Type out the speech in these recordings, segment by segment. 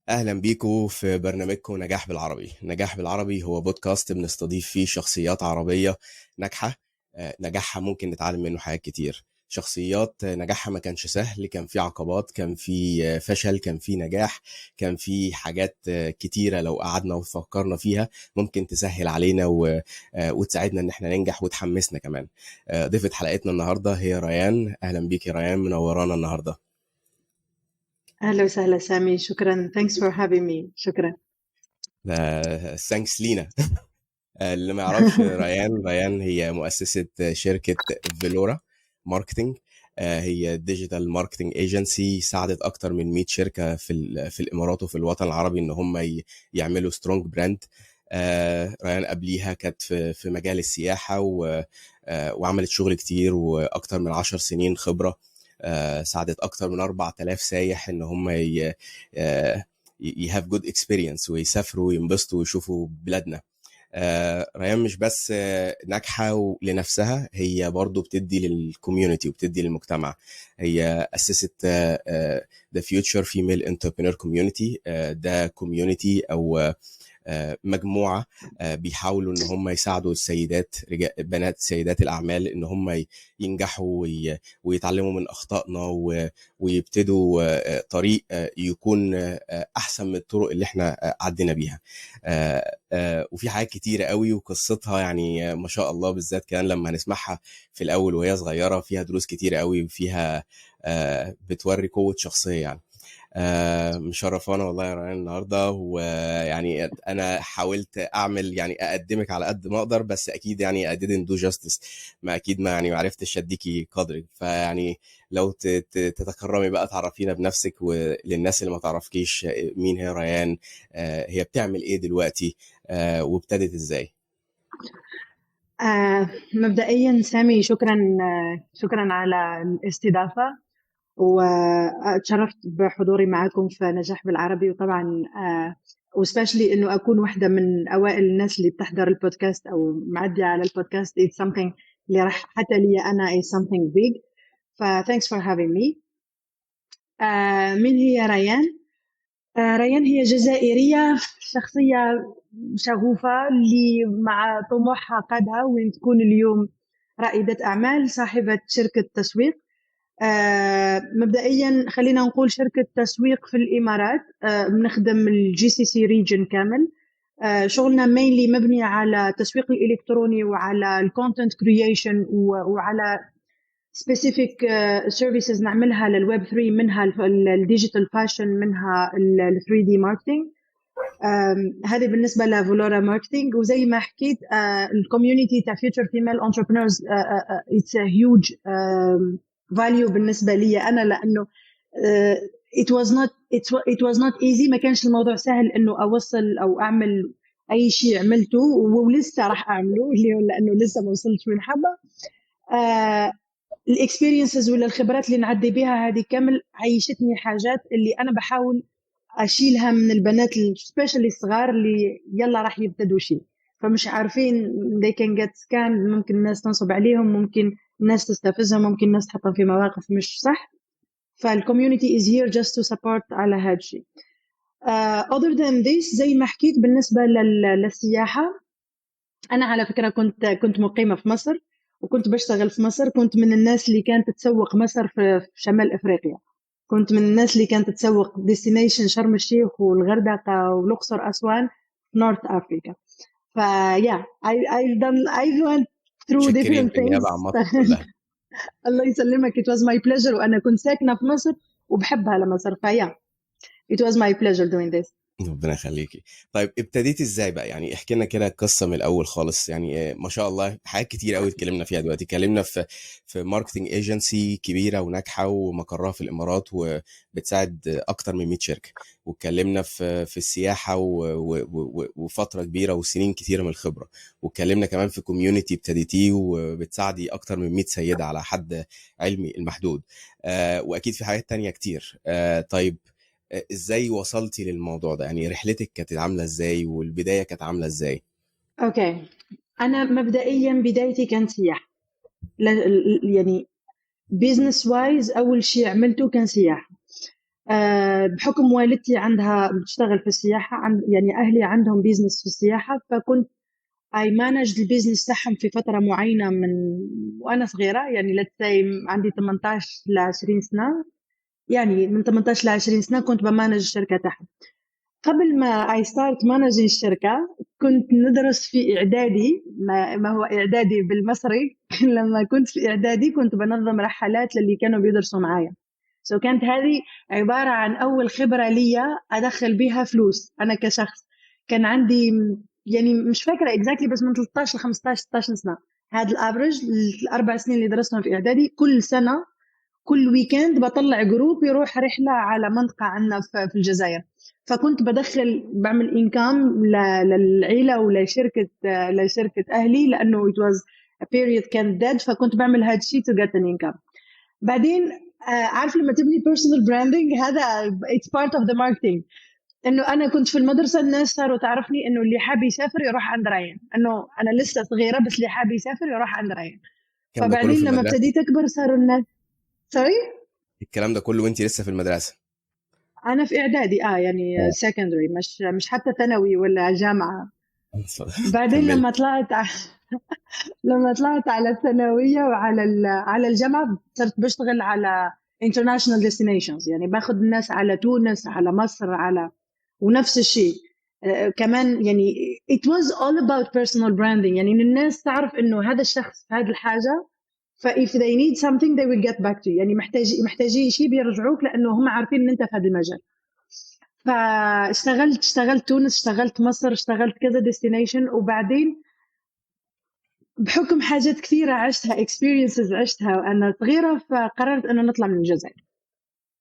أهلا بيكم في برنامجكم نجاح بالعربي. نجاح بالعربي هو بودكاست بنستضيف فيه شخصيات عربية ناجحة. نجاحها ممكن نتعلم منه حاجات كتير. شخصيات نجاحها ما كانش سهل، كان في عقبات، كان في فشل، كان في نجاح، كان في حاجات كتيرة لو قعدنا وفكرنا فيها ممكن تسهل علينا وتساعدنا ان احنا ننجح وتحمسنا كمان. ضيفة حلقتنا النهاردة هي ريان. أهلا بيك يا ريان، منورانا النهاردة. أهلا وسهلا سامي، شكرا. Thanks for having me. شكرا. ثانكس لينا. اللي ما يعرفش ريان هي مؤسسة شركة فيلورا ماركتينج. هي ديجيتال ماركتينج ايجنسي، ساعدت اكتر من 100 شركة في الامارات وفي الوطن العربي ان هم يعملوا سترونج براند. ريان قبليها كانت في مجال السياحة وعملت شغل كتير واكتر من 10 سنين خبرة. ساعدت اكتر من 4000 سايح ان هم يهاف جود اكسبيرينس ويسافروا وينبسطوا ويشوفوا بلادنا. ريان مش بس ناجحة لنفسها، هي برضو بتدي للكوميونتي وبتدي للمجتمع. هي أسست The Future Female Entrepreneur Community. ده كوميونتي أو مجموعة بيحاولوا ان هم يساعدوا السيدات، بنات سيدات الاعمال، ان هم ينجحوا ويتعلموا من اخطائنا ويبتدوا طريق يكون احسن من الطرق اللي احنا عدينا بيها. وفي حاجات كتيرة قوي وقصتها يعني ما شاء الله، بالذات كان لما هنسمعها في الاول وهي صغيرة فيها دروس كتيرة قوي وفيها بتوري قوة شخصية يعني. مشرفانا والله يا ريان النهارده. ويعني انا حاولت اعمل يعني اقدمك على قد ما اقدر، بس اكيد يعني I didn't do justice. ما اكيد ما يعني ما عرفتش اديكي قدرك. فيعني لو تتكرمي بقى تعرفينا بنفسك، وللناس اللي ما تعرفكيش مين هي ريان، هي بتعمل ايه دلوقتي، وابتدت ازاي؟ مبدئيا سامي، شكرا على الاستضافة، واتشرفت بحضوري معكم في نجاح بالعربي. وطبعا وسبيشلي انه اكون واحدة من اوائل الناس اللي بتحضر البودكاست او معدية على البودكاست. It's something اللي راح حتى لي انا is something big. thanks for having me. مين هي ريان؟ ريان هي جزائرية، شخصية شغوفة اللي مع طموحها قادها وين تكون اليوم رائدة أعمال، صاحبة شركة تسويق. مبدئيا خلينا نقول شركة تسويق في الإمارات. بنخدم الجي سي سي ريجن كامل. شغلنا مينلي مبني على التسويق الإلكتروني وعلى الكونتنت كرييشن وعلى specific services نعملها للويب 3، منها الديجيتال فاشن، منها ال 3D ماركتينج. هذه بالنسبة لفولورا ماركتينج. وزي ما حكيت الكوميونيتي تاع future female entrepreneurs it's a huge value بالنسبة لي أنا، لأنه it was not easy. ما كانش الموضوع سهل إنه أوصل أو أعمل أي شيء عملته ولسه راح أعمله، لأنه لسه ما وصلتش وين حابة. الاكسبيرينسز ولا الخبرات اللي نعدي بها هذه كامل عيشتني حاجات اللي انا بحاول اشيلها من البنات السبيشالي الصغار اللي يلا راح يبتدوا شيء، فمش عارفين they can get scammed. ممكن الناس تنصب عليهم، ممكن الناس تستفزهم، ممكن الناس تحطهم في مواقف مش صح. فالكوميونتي is here just to support على هذا الشيء. other than this زي ما حكيت بالنسبة للسياحة، أنا على فكرة كنت مقيمة في مصر وكنت بشتغل في مصر. كنت من الناس اللي كانت تسوق مصر في شمال أفريقيا. كنت من الناس اللي كانت تسوق ديستنيشن شرم الشيخ والغردقة والأقصر أسوان في نورث أفريقيا. فيا I went through شكرين different بالنيابة things. عن مصر كلها. الله يسلمك. it was my pleasure، وأنا كنت ساكنة في مصر وبحبها لمصر. فيا it was my pleasure doing this. ربنا يخليكي. طيب ابتديتي ازاي بقى؟ يعني احكي لنا كده القصه من الاول خالص. يعني ما شاء الله حاجات كتير قوي اتكلمنا فيها دلوقتي. اتكلمنا في ماركتنج ايجنسي كبيره وناجحه ومقرها في الامارات وبتساعد اكتر من 100 شركه. واتكلمنا في السياحه وفتره كبيره وسنين كتيره من الخبره. واتكلمنا كمان في كوميونتي ابتديتيه وبتساعدي اكتر من 100 سيده على حد علمي المحدود. واكيد في حاجات تانية كتير. طيب ازاي وصلتي للموضوع ده؟ يعني رحلتك كانت عامله ازاي والبدايه كانت عامله ازاي؟ اوكي، انا مبدئيا بدايتي كانت سياحه. يعني بيزنس وايز اول شيء عملته كان سياحه. بحكم والدتي عندها بتشتغل في السياحة، يعني أهلي عندهم بيزنس في السياحة، فكنت I managed البيزنس تاعهم في فترة معينة من وأنا صغيرة، يعني let's say عندي 18 ل 20 سنة، يعني من 18 ل 20 سنة كنت بمانج الشركة تاعهم. قبل ما I start managing الشركة كنت ندرس في إعدادي، ما هو إعدادي بالمصري لما كنت في إعدادي كنت بنظم رحلات للي كانوا بيدرسوا معايا. كانت هذه عبارة عن أول خبرة لي أدخل بيها فلوس أنا كشخص. كان عندي يعني مش فاكرة exactly بس من 13 ل 15 16 سنة. هذا الافرج الأربع سنين اللي درستهم في إعدادي، كل سنة كل ويكند بطلع جروب يروح رحلة على منطقة عندنا في الجزائر. فكنت بعمل إنكام للعيلة لشركة أهلي، لأنه it was a period كان dead، فكنت بعمل هاد الشيء to get an income. بعدين عارف لما تبني personal branding، هذا it's part of the marketing. إنه أنا كنت في المدرسة الناس صاروا تعرفني إنه اللي حاب يسافر يروح عند ريان، إنه أنا لسه صغيرة بس اللي حاب يسافر يروح عند ريان. الكلام ده كله في فبعدين لما المدرسه؟ ابتديت أكبر صاروا الناس sorry. الكلام ده كله وانت لسه في المدرسه؟ أنا في إعدادي يعني secondary، مش حتى ثانوي ولا جامعة. بعدين كمل. لما طلعت على الثانوية وعلى على الجامعة صرت بشتغل على international destinations، يعني باخذ الناس على تونس، على مصر، ونفس الشيء كمان. يعني it was all about personal branding، يعني إن الناس تعرف إنه هذا الشخص هذه الحاجة، ف if they need something they will get back to you، يعني محتاجين شيء بيرجعوك لأنه هم عارفين إن أنت في هذا المجال. اشتغلت تونس، اشتغلت مصر، اشتغلت كذا destination. وبعدين بحكم حاجات كثيرة عشتها experiences عشتها وأنا صغيرة، فقررت أنه نطلع من الجزائر.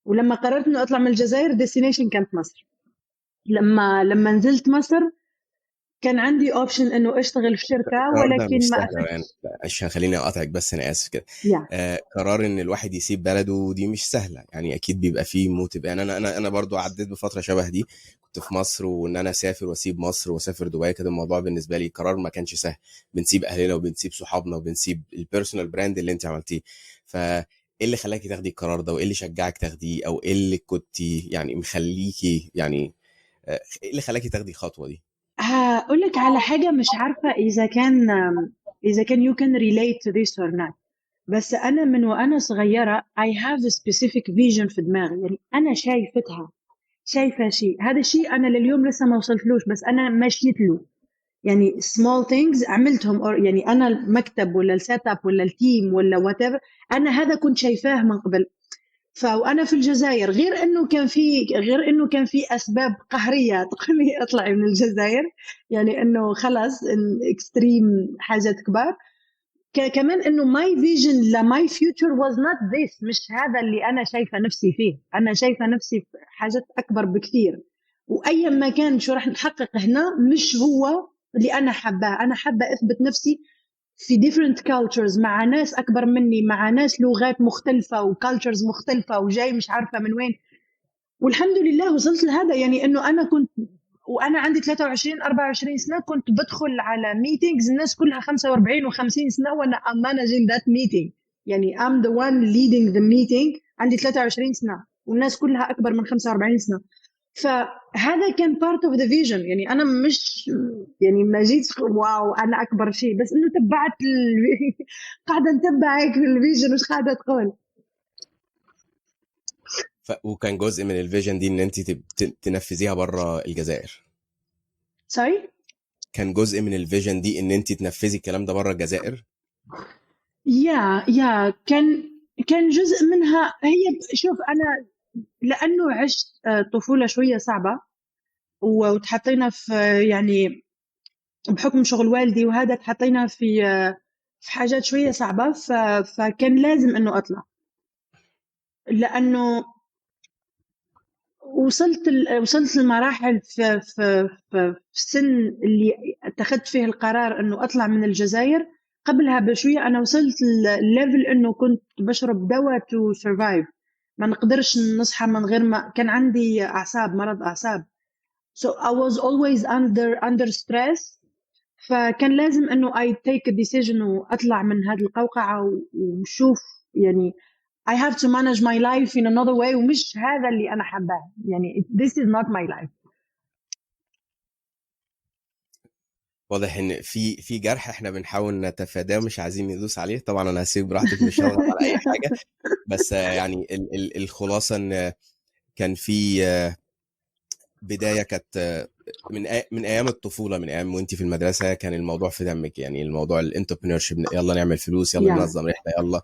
ولما قررت أنه أطلع من الجزائر destination كانت مصر. لما نزلت مصر كان عندي option أنه أشتغل في شركة، القرار ده مش ولكن ما سهل يعني، أخذتش. عشان خليني اقاطعك بس، انا اسف كده. yeah. قرار ان الواحد يسيب بلده دي مش سهله يعني، اكيد بيبقى فيه موتيف. يعني انا برضو عديت بفتره شبه دي، كنت في مصر، وان انا اسافر واسيب مصر واسافر دبي، كده الموضوع بالنسبه لي قرار ما كانش سهل. بنسيب اهلنا وبنسيب صحابنا وبنسيب البيرسونال براند اللي انت عملتيه. ايه اللي خلاكي تاخدي القرار ده، وايه اللي شجعك تاخديه، او ايه اللي كنت يعني مخليكي يعني ايه اللي خلاكي تاخدي الخطوه دي؟ هقول لك على حاجة، مش عارفة إذا كان you can relate to this or not. بس أنا من وأنا صغيرة I have a specific vision في دماغي، يعني أنا شايفة شيء. هذا الشيء أنا لليوم لسه ما وصلتلوش، بس أنا مشيت له. يعني small things عملتهم، يعني أنا المكتب ولا السيت اب ولا التيم ولا whatever، أنا هذا كنت شايفاه من قبل. وأنا في الجزائر، غير إنه كان في أسباب قهرية تقولي اطلعي من الجزائر، يعني إنه خلاص اكستريم حاجات كبار. كمان إنه my vision my future was not this، مش هذا اللي أنا شايفة نفسي فيه. أنا شايفة نفسي في حاجات أكبر بكثير، وأي ما كان شو راح نحقق هنا مش هو اللي أنا حابة. أنا حابة أثبت نفسي في different cultures، مع ناس أكبر مني، مع ناس لغات مختلفة وcultures مختلفة، وجاي مش عارفة من وين. والحمد لله وصلت لهذا. يعني إنه أنا كنت وأنا عندي 23 24 سنة كنت بدخل على meetings الناس كلها 45 و50 سنة، وأنا I'm managing that meeting. يعني I'm the one leading the meeting، عندي 23 سنة والناس كلها أكبر من 45 سنة. فهذا كان part of the vision. يعني أنا مش يعني ما جيت واو أنا أكبر شيء، بس إنه تبعت قاعدة نتبعك في الفيجن وش قاعدة تقول. وكان جزء من الفيجن دي ان انت تنفذيها بره الجزائر؟ sorry. كان جزء من الفيجن دي ان انت تنفذي الكلام ده بره الجزائر؟ يا كان جزء منها. هي شوف أنا لأنه عشت طفولة شوية صعبة، وتحطينا في يعني بحكم شغل والدي وهذا تحطينا في حاجات شوية صعبة، فكان لازم إنه أطلع، لأنه وصلت لمراحل في السن اللي اتخذت فيه القرار إنه أطلع من الجزائر. قبلها بشوية أنا وصلت الليفل إنه كنت بشرب دواء to survive، ما نقدرش نصحى من غير ما كان عندي مرض أعصاب. so I was always under stress. فكان لازم إنه I take a decision وأطلع من هذه القوقعة ونشوف يعني I have to manage my life in another way ومش هذا اللي أنا حباه يعني this is not my life. واضح ان في جرح احنا بنحاول نتفاداه، مش عايزين ندوس عليه. طبعا انا هسيب براحتك، مش هضغط على اي حاجه، بس يعني الخلاصه ان كان في بدايه كانت من ايام الطفوله، من ايام وانت في المدرسه كان الموضوع في دمك، يعني الموضوع الانتربرينورشيب، يلا نعمل فلوس، يلا yeah. ننظم رحله، يلا.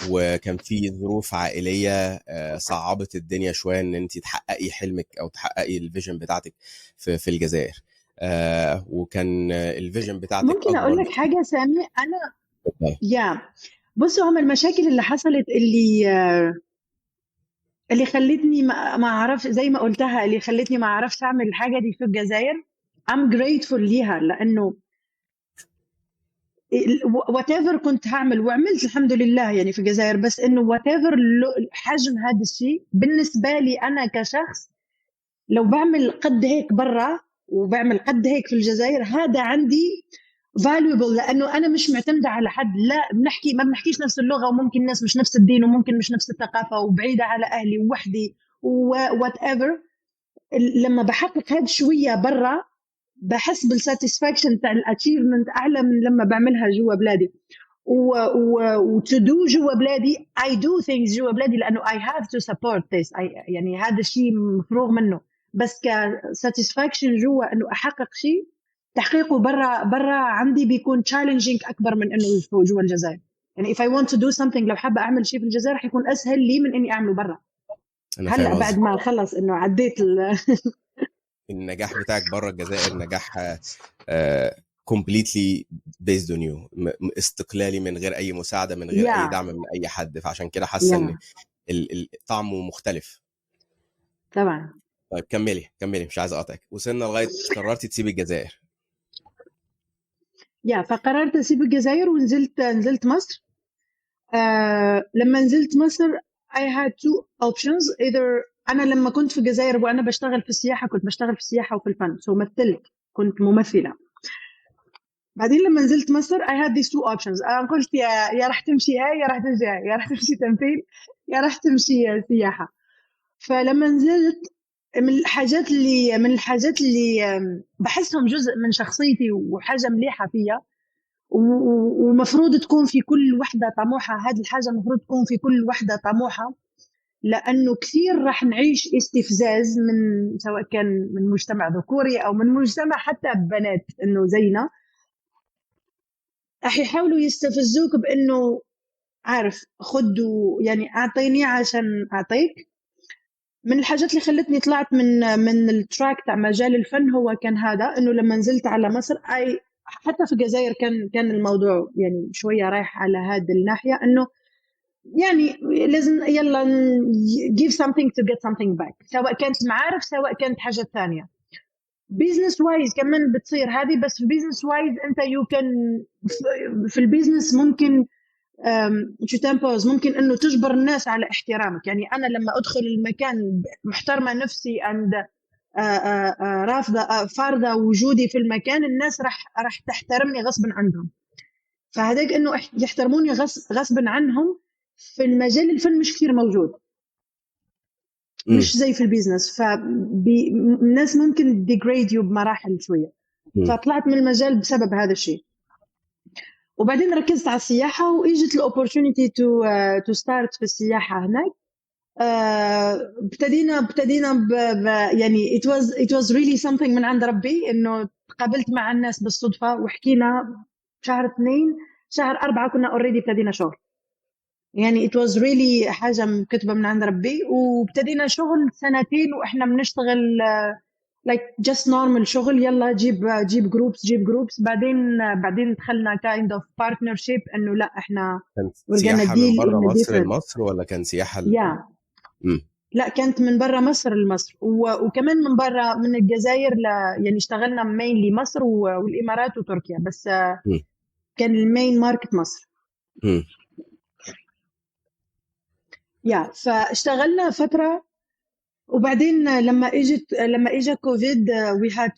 وكان في ظروف عائليه صعبت الدنيا شويه ان انت تحققي حلمك او تحققي الفيجن بتاعتك في الجزائر. وكان الفيجن بتاعتك ممكن أقول اكبر لك حاجة سامي؟ أنا بكتير. يا بصوا، هم المشاكل اللي حصلت اللي خلتني ما أعرف، زي ما قلتها، اللي خلتني ما أعرفش أعمل الحاجة دي في الجزائر. I'm grateful ليها، لأنه whatever كنت هعمل وعملت الحمد لله يعني في الجزائر، بس إنه whatever حجم هذا الشيء بالنسبة لي أنا كشخص، لو بعمل قد هيك برا وبعمل قد هيك في الجزائر، هذا عندي valuable، لأنه أنا مش معتمدة على حد. لا ما بنحكيش نفس اللغة، وممكن الناس مش نفس الدين، وممكن مش نفس الثقافة، وبعيدة على أهلي ووحدي whatever. لما بحقق هاد شوية برا بحس بالساتسفاكشن تاع الاتشيفمنت أعلى من لما بعملها جوا بلادي. وتدو جوا بلادي I do things جوا بلادي لأنه I have to support this. يعني هذا الشيء مفروغ منه، بس كساتسفاكشن جوا إنه أحقق شيء، تحقيقه برا عندي بيكون challenging أكبر من إنه جوا الجزائر. يعني if I want to do something، لو حابة أعمل شيء في الجزائر حيكون أسهل لي من إني أعمله برا. انا هلأ فاهم بعد قصدك. ما خلص إنه عديت النجاح بتاعك بره الجزائر نجاح completely based on you، استقلالي من غير اي مساعده، من غير اي yeah دعم من اي حد، فعشان كده حاسه ان yeah طعمه مختلف. طبعا. طيب كملي مش عايز اقاطعك. وصلنا لغايه قررتي تسيبي الجزائر. فقررت أسيب الجزائر ونزلت مصر. لما نزلت مصر I had two options. either أنا لما كنت في الجزائر وأنا بشتغل في السياحة، كنت بشتغل في السياحة وفي الفن، مثلت، كنت ممثلة. بعدين لما نزلت مصر I had these two options. أنا قلت يا راح تمشي هاي، يا راح تمشي هاي، يا راح تمشي تمثيل، يا راح تمشي سياحة. فلما نزلت، من الحاجات اللي بحسهم جزء من شخصيتي وحاجة مليحة فيها، ومفروض تكون في كل وحدة طموحة. هذه الحاجة مفروض تكون في كل وحدة طموحة، لأنه كثير راح نعيش استفزاز من، سواء كان من مجتمع ذكوري أو من مجتمع حتى بنات إنه زينا، راح يحاولوا يستفزوك بإنه عارف خد يعني أعطيني عشان أعطيك. من الحاجات اللي خلتني طلعت من التراك تاع مجال الفن هو كان هذا، إنه لما نزلت على مصر حتى في الجزائر كان الموضوع يعني شوية رايح على هذه الناحية، إنه يعني لازم يلا give something to get something back، سواء كانت معارف سواء كانت حاجة ثانية. business wise كمان بتصير هذه، بس في business wise أنت you can في البيزنس ممكن شو تمبوز، ممكن إنه تجبر الناس على احترامك. يعني أنا لما أدخل المكان محترمة نفسي عند رافضة فارضة وجودي في المكان، الناس راح تحترمني غصبا عنهم. فهذاك إنه يحترموني غصبا عنهم في المجال الفن مش كثير موجود، مش زي في البيزنس. فالناس ممكن degrade you بمراحل شوية. فطلعت من المجال بسبب هذا الشيء. وبعدين ركزت على السياحة، وإجت الopportunity to start في السياحة هناك. ابتدينا يعني it was really something من عند ربي، إنه تقابلت مع الناس بالصدفة وحكينا. شهر 2 شهر 4 كنا already ابتدينا شغل. يعني it was really حاجة مكتبة من عند ربي. وابتدينا شغل 2 وإحنا بنشتغل like just normal شغل، يلا جيب groups. بعدين دخلنا kind of partnership، إنه لا إحنا كانت we're gonna سياحه من deal بره in a مصر different لمصر ولا كان سياحه لا كانت من برا مصر لمصر، وكمان من برا من الجزائر يعني اشتغلنا mainly مصر والإمارات وتركيا، بس كان المين ماركت مصر. فاشتغلنا فترة. وبعدين لما اجى كوفيد we had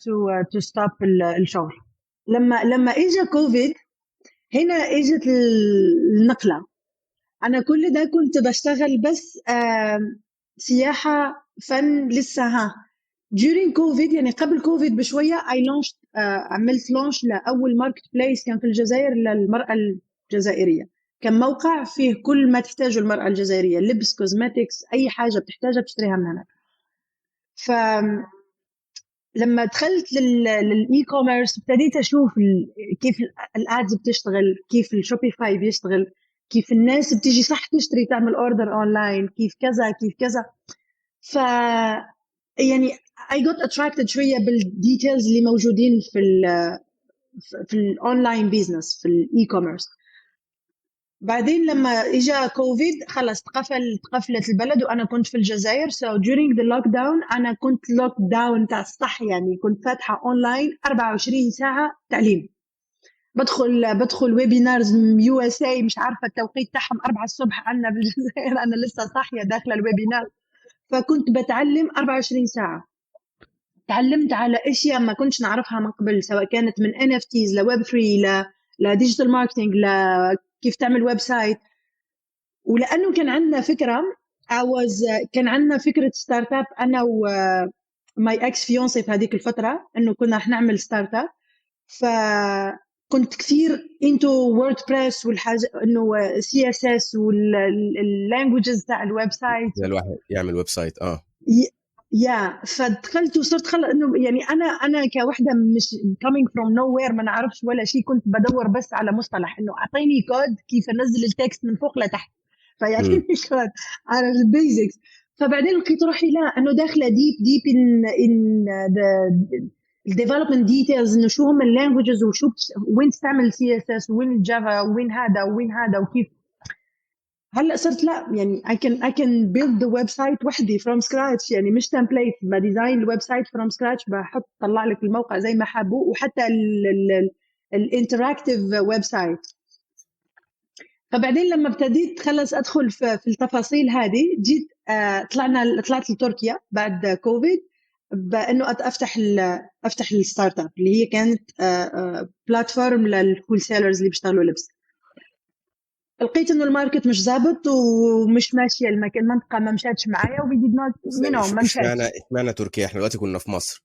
to stop الشغل. لما اجى كوفيد هنا اجت النقلة. انا كل ده كنت بشتغل بس سياحه فن لسه during كوفيد، يعني قبل كوفيد بشويه I launched عملت لونش لاول ماركت بليس كان في الجزائر للمراه الجزائريه. كان موقع فيه كل ما تحتاجه المراه الجزائريه، لبس، كوزماتكس، اي حاجه بتحتاجها بتشتريها من هناك. فلما دخلت للاي كوميرس ابتديت اشوف كيف الادز بتشتغل، كيف الشوبيفاي بيشتغل، كيف الناس بتيجي صح تشتري تعمل اوردر اونلاين، كيف كذا كيف كذا. ف يعني I got attracted شوية بالديتيلز اللي موجودين في الاونلاين بيزنس، في الاي كوميرس. بعدين لما اجى كوفيد خلص تقفلت البلد، وانا كنت في الجزائر. so during the lockdown انا كنت لوك داون تاع الصح، يعني كنت فاتحه اونلاين 24 ساعه تعليم. بدخل ويبينارز من يو اس اي، مش عارفه التوقيت تاعهم 4 الصبح عندنا في الجزائر، انا لسه صاحيه داخله الويبينار. فكنت بتعلم 24 ساعه. تعلمت على اشياء ما كنتش نعرفها من قبل، سواء كانت من NFTs لويب 3 لديجيتال ماركتينج، لكيف تعمل ويب سايت. ولانه كان عندنا فكره كان عندنا فكره ستارت اب انا وماي اكس فيونسي في هذيك الفتره، انه كنا رح نعمل ستارت اب. فكنت كثير انتو ووردبريس والحاجه، انه CSS واللانجويجز تاع الويب سايت. الواحد يعمل ويب سايت يا فدخلت وصرت انه يعني انا كوحده مش coming from nowhere، ما نعرفش ولا شيء، كنت بدور بس على مصطلح انه اعطيني كود كيف انزل التكست من فوق لتحت، فيعطيني كود على البيزكس. فبعدين لقيت روحي لا، انه داخله ديب ان الديفلوبمنت ديتيلز، انه شو هم اللانجويجز، وشو وين تستعمل CSS، وين الجافا، وين هذا وكيف. هلا صرت لا، يعني I can build the website وحدي from scratch، يعني مش template، بديزاين الويب سايت from scratch، بحط طلع لك الموقع زي ما حابه، وحتى الانتراكتيف ويب سايت. فبعدين لما ابتديت خلص ادخل في التفاصيل هذه، جيت طلعت لتركيا بعد كوفيد، بانه افتح الستارت اب اللي هي كانت بلاتفورم للهول سيلرز اللي بيشتغلوا لبس. لقيت انه الماركت مش ظابط ومش ماشيه، المنطقه ما مشاتش معايا، وي ديد نوت ما مشاتش. اشمعنى تركيا؟ احنا دلوقتي كنا في مصر.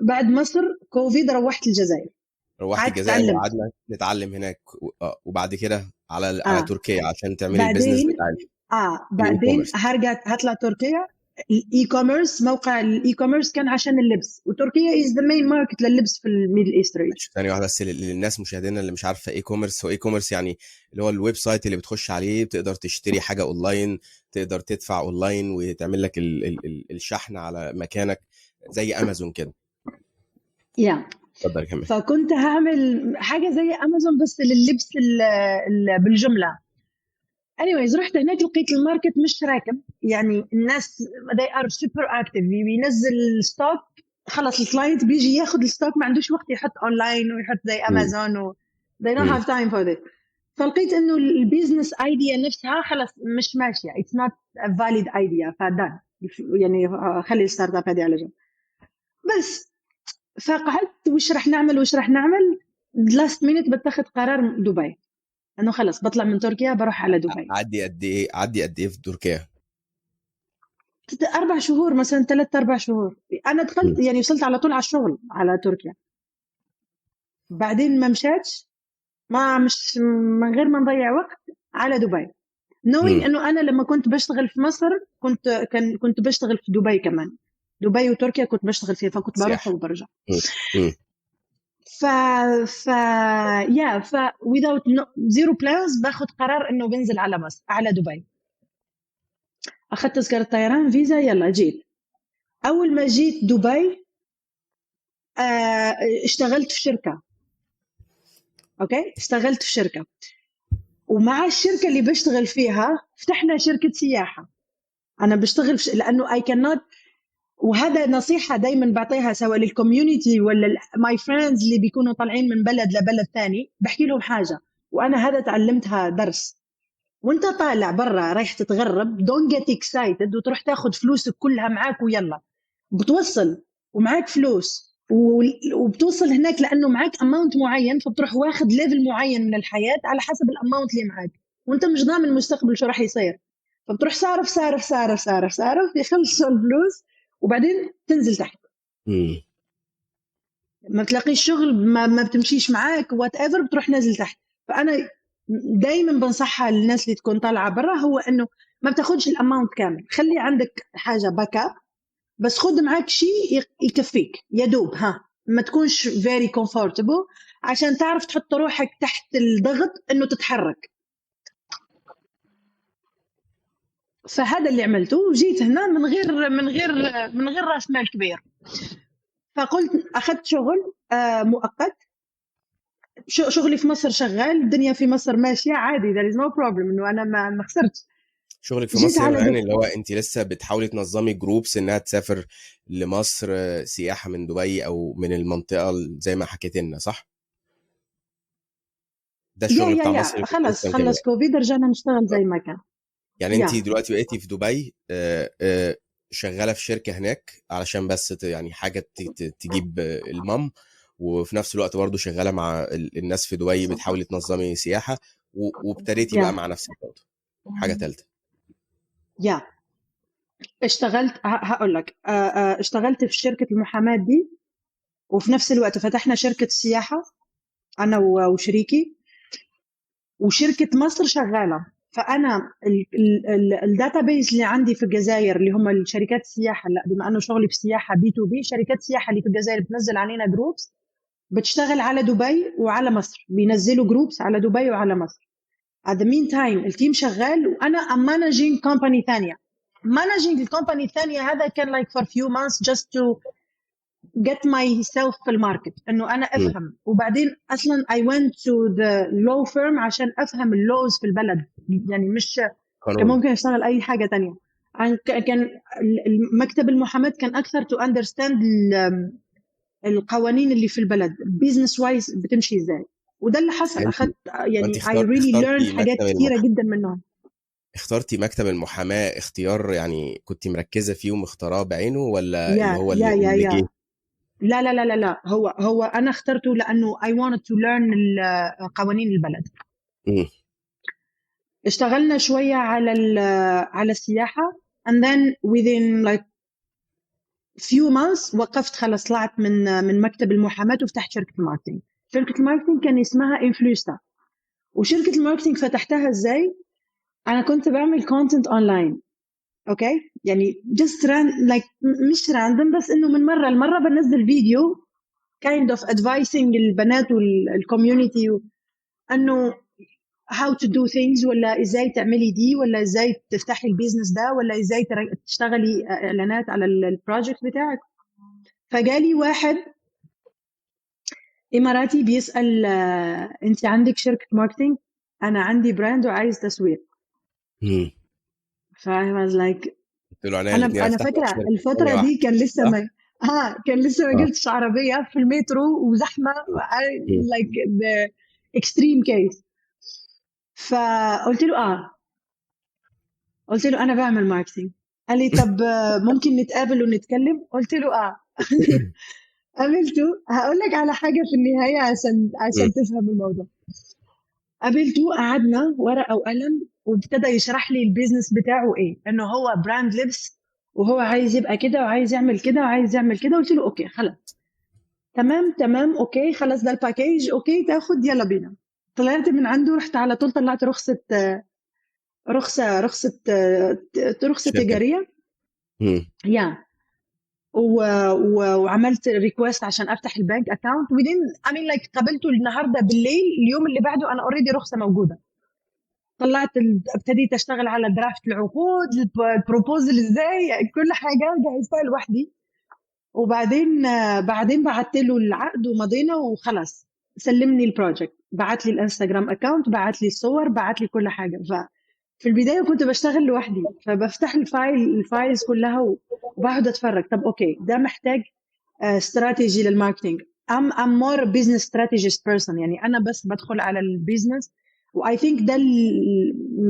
بعد مصر كوفيد روحت الجزائر، روحت قعدت الجزائر اتعلم. وقعدنا نتعلم هناك وبعد كده على تركيا عشان تعملي البيزنس بعدين بتاع الاي بعدين كوميرس. هطلع تركيا. الاي كوميرس، موقع الاي كوميرس كان عشان اللبس، وتركيا از ذا مين ماركت لللبس في الميدل ايست ريجن. ثانية واحدة بس للناس مشاهدينا اللي مش عارفة ايه كوميرس. هو ايه كوميرس يعني اللي هو الويب سايت اللي بتخش عليه بتقدر تشتري حاجة اونلاين، تقدر تدفع اونلاين وتعمل لك الشحن على مكانك زي امازون كده. اتفضل كمل. فكنت هعمل حاجة زي امازون بس لللبس بالجملة. anyways رحت هناك، لقيت الماركت مش راكب، يعني الناس they are super active، بينزل ستوك، خلص الكلاينت بيجي ياخد الستوك، ما عندوش وقت يحط اونلاين ويحط زي امازون they don't have time for this. فلقيت انه البيزنس ايديا نفسها خلص مش ماشيه، it's not a valid idea، فدان يعني خلي الستارت اب هذه على جنب بس. فقعدت وش راح نعمل last minute بتاخذ قرار دبي، انه خلص بطلع من تركيا بروح على دبي. عدي قد ايه في تركيا؟ 4 شهور مثلا، 3-4 شهور. انا دخلت يعني وصلت على طول على الشغل على تركيا. بعدين ما مشاتش، مش من غير ما نضيع وقت على دبي، knowing انه انا لما كنت بشتغل في مصر كنت بشتغل في دبي كمان، دبي وتركيا كنت بشتغل فيها، فكنت بروح وبرجع. ف without zero plans باخد قرار انه بنزل على مصر على دبي. اخذت تذكرة طيران، فيزا، يلا جيت. اول ما جيت دبي اشتغلت في شركة. اشتغلت في شركة، ومع الشركة اللي بشتغل فيها فتحنا شركة سياحة. انا بشتغل لانه I cannot، وهذا نصيحة دايما بعطيها سواء للكوميونيتي ولا ماي فريندز اللي بيكونوا طالعين من بلد لبلد ثاني، بحكي لهم حاجة، وانا هذا تعلمتها درس. وانت طالع برا رايح تتغرب، don't get excited وتروح تاخد فلوسك كلها معاك ويلا بتوصل ومعاك فلوس وبتوصل هناك، لانه معاك اماونت معين، فبتروح واخد ليفل معين من الحياة على حسب الاماونت اللي معاك. وانت مش ضامن المستقبل شو راح يصير. فبتروح صارف صارف صارف صارف صارف يخلصوا الفلوس، وبعدين تنزل تحت، امم. ما بتلاقيش شغل، ما بتمشيش معاك وات ايفر، بتروح نازل تحت. فانا دايما بنصحها للناس اللي تكون طالعه برا، هو انه ما بتاخدش الاماونت كامل، خلي عندك حاجه باك اب، بس خد معاك شيء يكفيك يا دوب، ما تكونش very comfortable عشان تعرف تحط روحك تحت الضغط انه تتحرك. فهذا اللي عملته، وجيت هنا من غير راس مال كبير. فقلت اخذت شغل مؤقت، شغلي في مصر شغال، الدنيا في مصر ماشيه عادي، there is no problem انه انا ما خسرتش. شغلك في جيت مصر على يعني اللي هو انت لسه بتحاولي تنظمي جروبس انها تسافر لمصر سياحة من دبي او من المنطقة زي ما حكيت لنا، صح؟ ده يا الشغل يا بتاع مصر يا اللي كنت لسه خلص متابعه. كوفيد رجعنا نشتغل زي ما كان. يعني انت يا دلوقتي بقيتي في دبي، شغالة في شركة هناك علشان بس يعني حاجة تجيب المام، وفي نفس الوقت برضو شغالة مع الناس في دبي بتحاولي تنظمي سياحة، وابتديتي بقى يا مع نفسك برضو حاجة تالتة. يا اشتغلت، هقول لك، اشتغلت في شركة المحاماة دي، وفي نفس الوقت فتحنا شركة سياحة أنا وشريكي، وشركة مصر شغالة. فأنا الداتابيز اللي عندي في الجزائر اللي هم الشركات السياحة، لا بما أنه شغلي في سياحة B2B، شركات السياحة اللي في الجزائر بتنزل علينا جروبس بتشتغل على دبي وعلى مصر، بينزلوا جروبس على دبي وعلى مصر. at the meantime التيم شغال، وأنا am managing company ثانية. managing الكومباني الثانية هذا كان like for few months just to get myself في الماركت، انه انا مم. افهم. وبعدين اصلا I went to the law firm عشان افهم اللوز في البلد، يعني مش كان قانون. ممكن اشتغل اي حاجة تانية. كان مكتب المحاماة كان اكثر to understand القوانين اللي في البلد business wise بتمشي ازاي. وده اللي حصل، يعني اخذت انت يعني I really learned اخترتي حاجات مكتب كثيرة جدا منهم. اخترتي مكتب المحاماة اختيار يعني كنت مركزة فيه ومختاراه بعينه، ولا اللي يا هو يا يا اللي يا جه؟ لا لا لا لا لا، هو انا اخترته لانه I wanted to learn قوانين البلد. مم. اشتغلنا شوية على السياحة and then within like few months وقفت، خلاص طلعت من مكتب المحاماة وفتحت شركة الماركتينج. شركة الماركتينج كان اسمها انفلوستا. وشركة الماركتينج فتحتها ازاي؟ انا كنت بعمل content online، اوكي، يعني just like مش random، بس انه من مرة لمرة بنزل فيديو kind of advising البنات والكوميونتي انه how to do things، ولا ازاي تعملي دي، ولا ازاي تفتحي البيزنس ده، ولا ازاي تشتغلي اعلانات على البروجكت بتاعك. فجالي واحد اماراتي بيسأل انت عندك شركة ماركتينج؟ انا عندي براند وعايز تسويق. مم. ف I was like، قلت له عينيا الاثنين انا افتح لك فاكرة شركة في ثانية الفترة واحدة، دي كان لسه صح؟ ما كان لسه ما اه. جبتش عربية في المترو وزحمة مم. like the extreme case. فقلت له قلت له انا بعمل ماركتينج. قال لي طب ممكن نتقابل ونتكلم؟ قلت له قابلته. هقول لك على حاجه في النهايه مم. عشان تفهم الموضوع. قابلته، قعدنا ورقه وقلم، وابتدى يشرح لي البيزنس بتاعه ايه، انه هو براند لبس وهو عايز يبقى كده وعايز يعمل كده وعايز يعمل كده. قلت له اوكي خلاص، تمام اوكي خلاص، ده الباكيج، اوكي تاخد، يلا بينا. طلعت من عنده، رحت على طول طلعت رخصه شركة. تجاريه. مم. يا وعملت ريكوست عشان افتح البنك اكاونت ودين امين لايك قابلته النهارده بالليل، اليوم اللي بعده انا اوريدي رخصه موجوده. طلعت ابتديت اشتغل على درافت العقود، البروبوزل ازاي، كل حاجه جهزتها لوحدي. وبعدين بعدين بعت له العقد ومضينا وخلاص، سلمني البروجكت، بعت لي الانستغرام اكاونت، بعت لي الصور، بعت لي كل حاجه. في البداية كنت بشتغل لوحدي، فبفتح الفايلز كلها وبقعد اتفرج، طب اوكي ده محتاج استراتيجي للماركتينج. I'm more a business strategist person، يعني انا بس بدخل على البيزنس، واي ثينك ده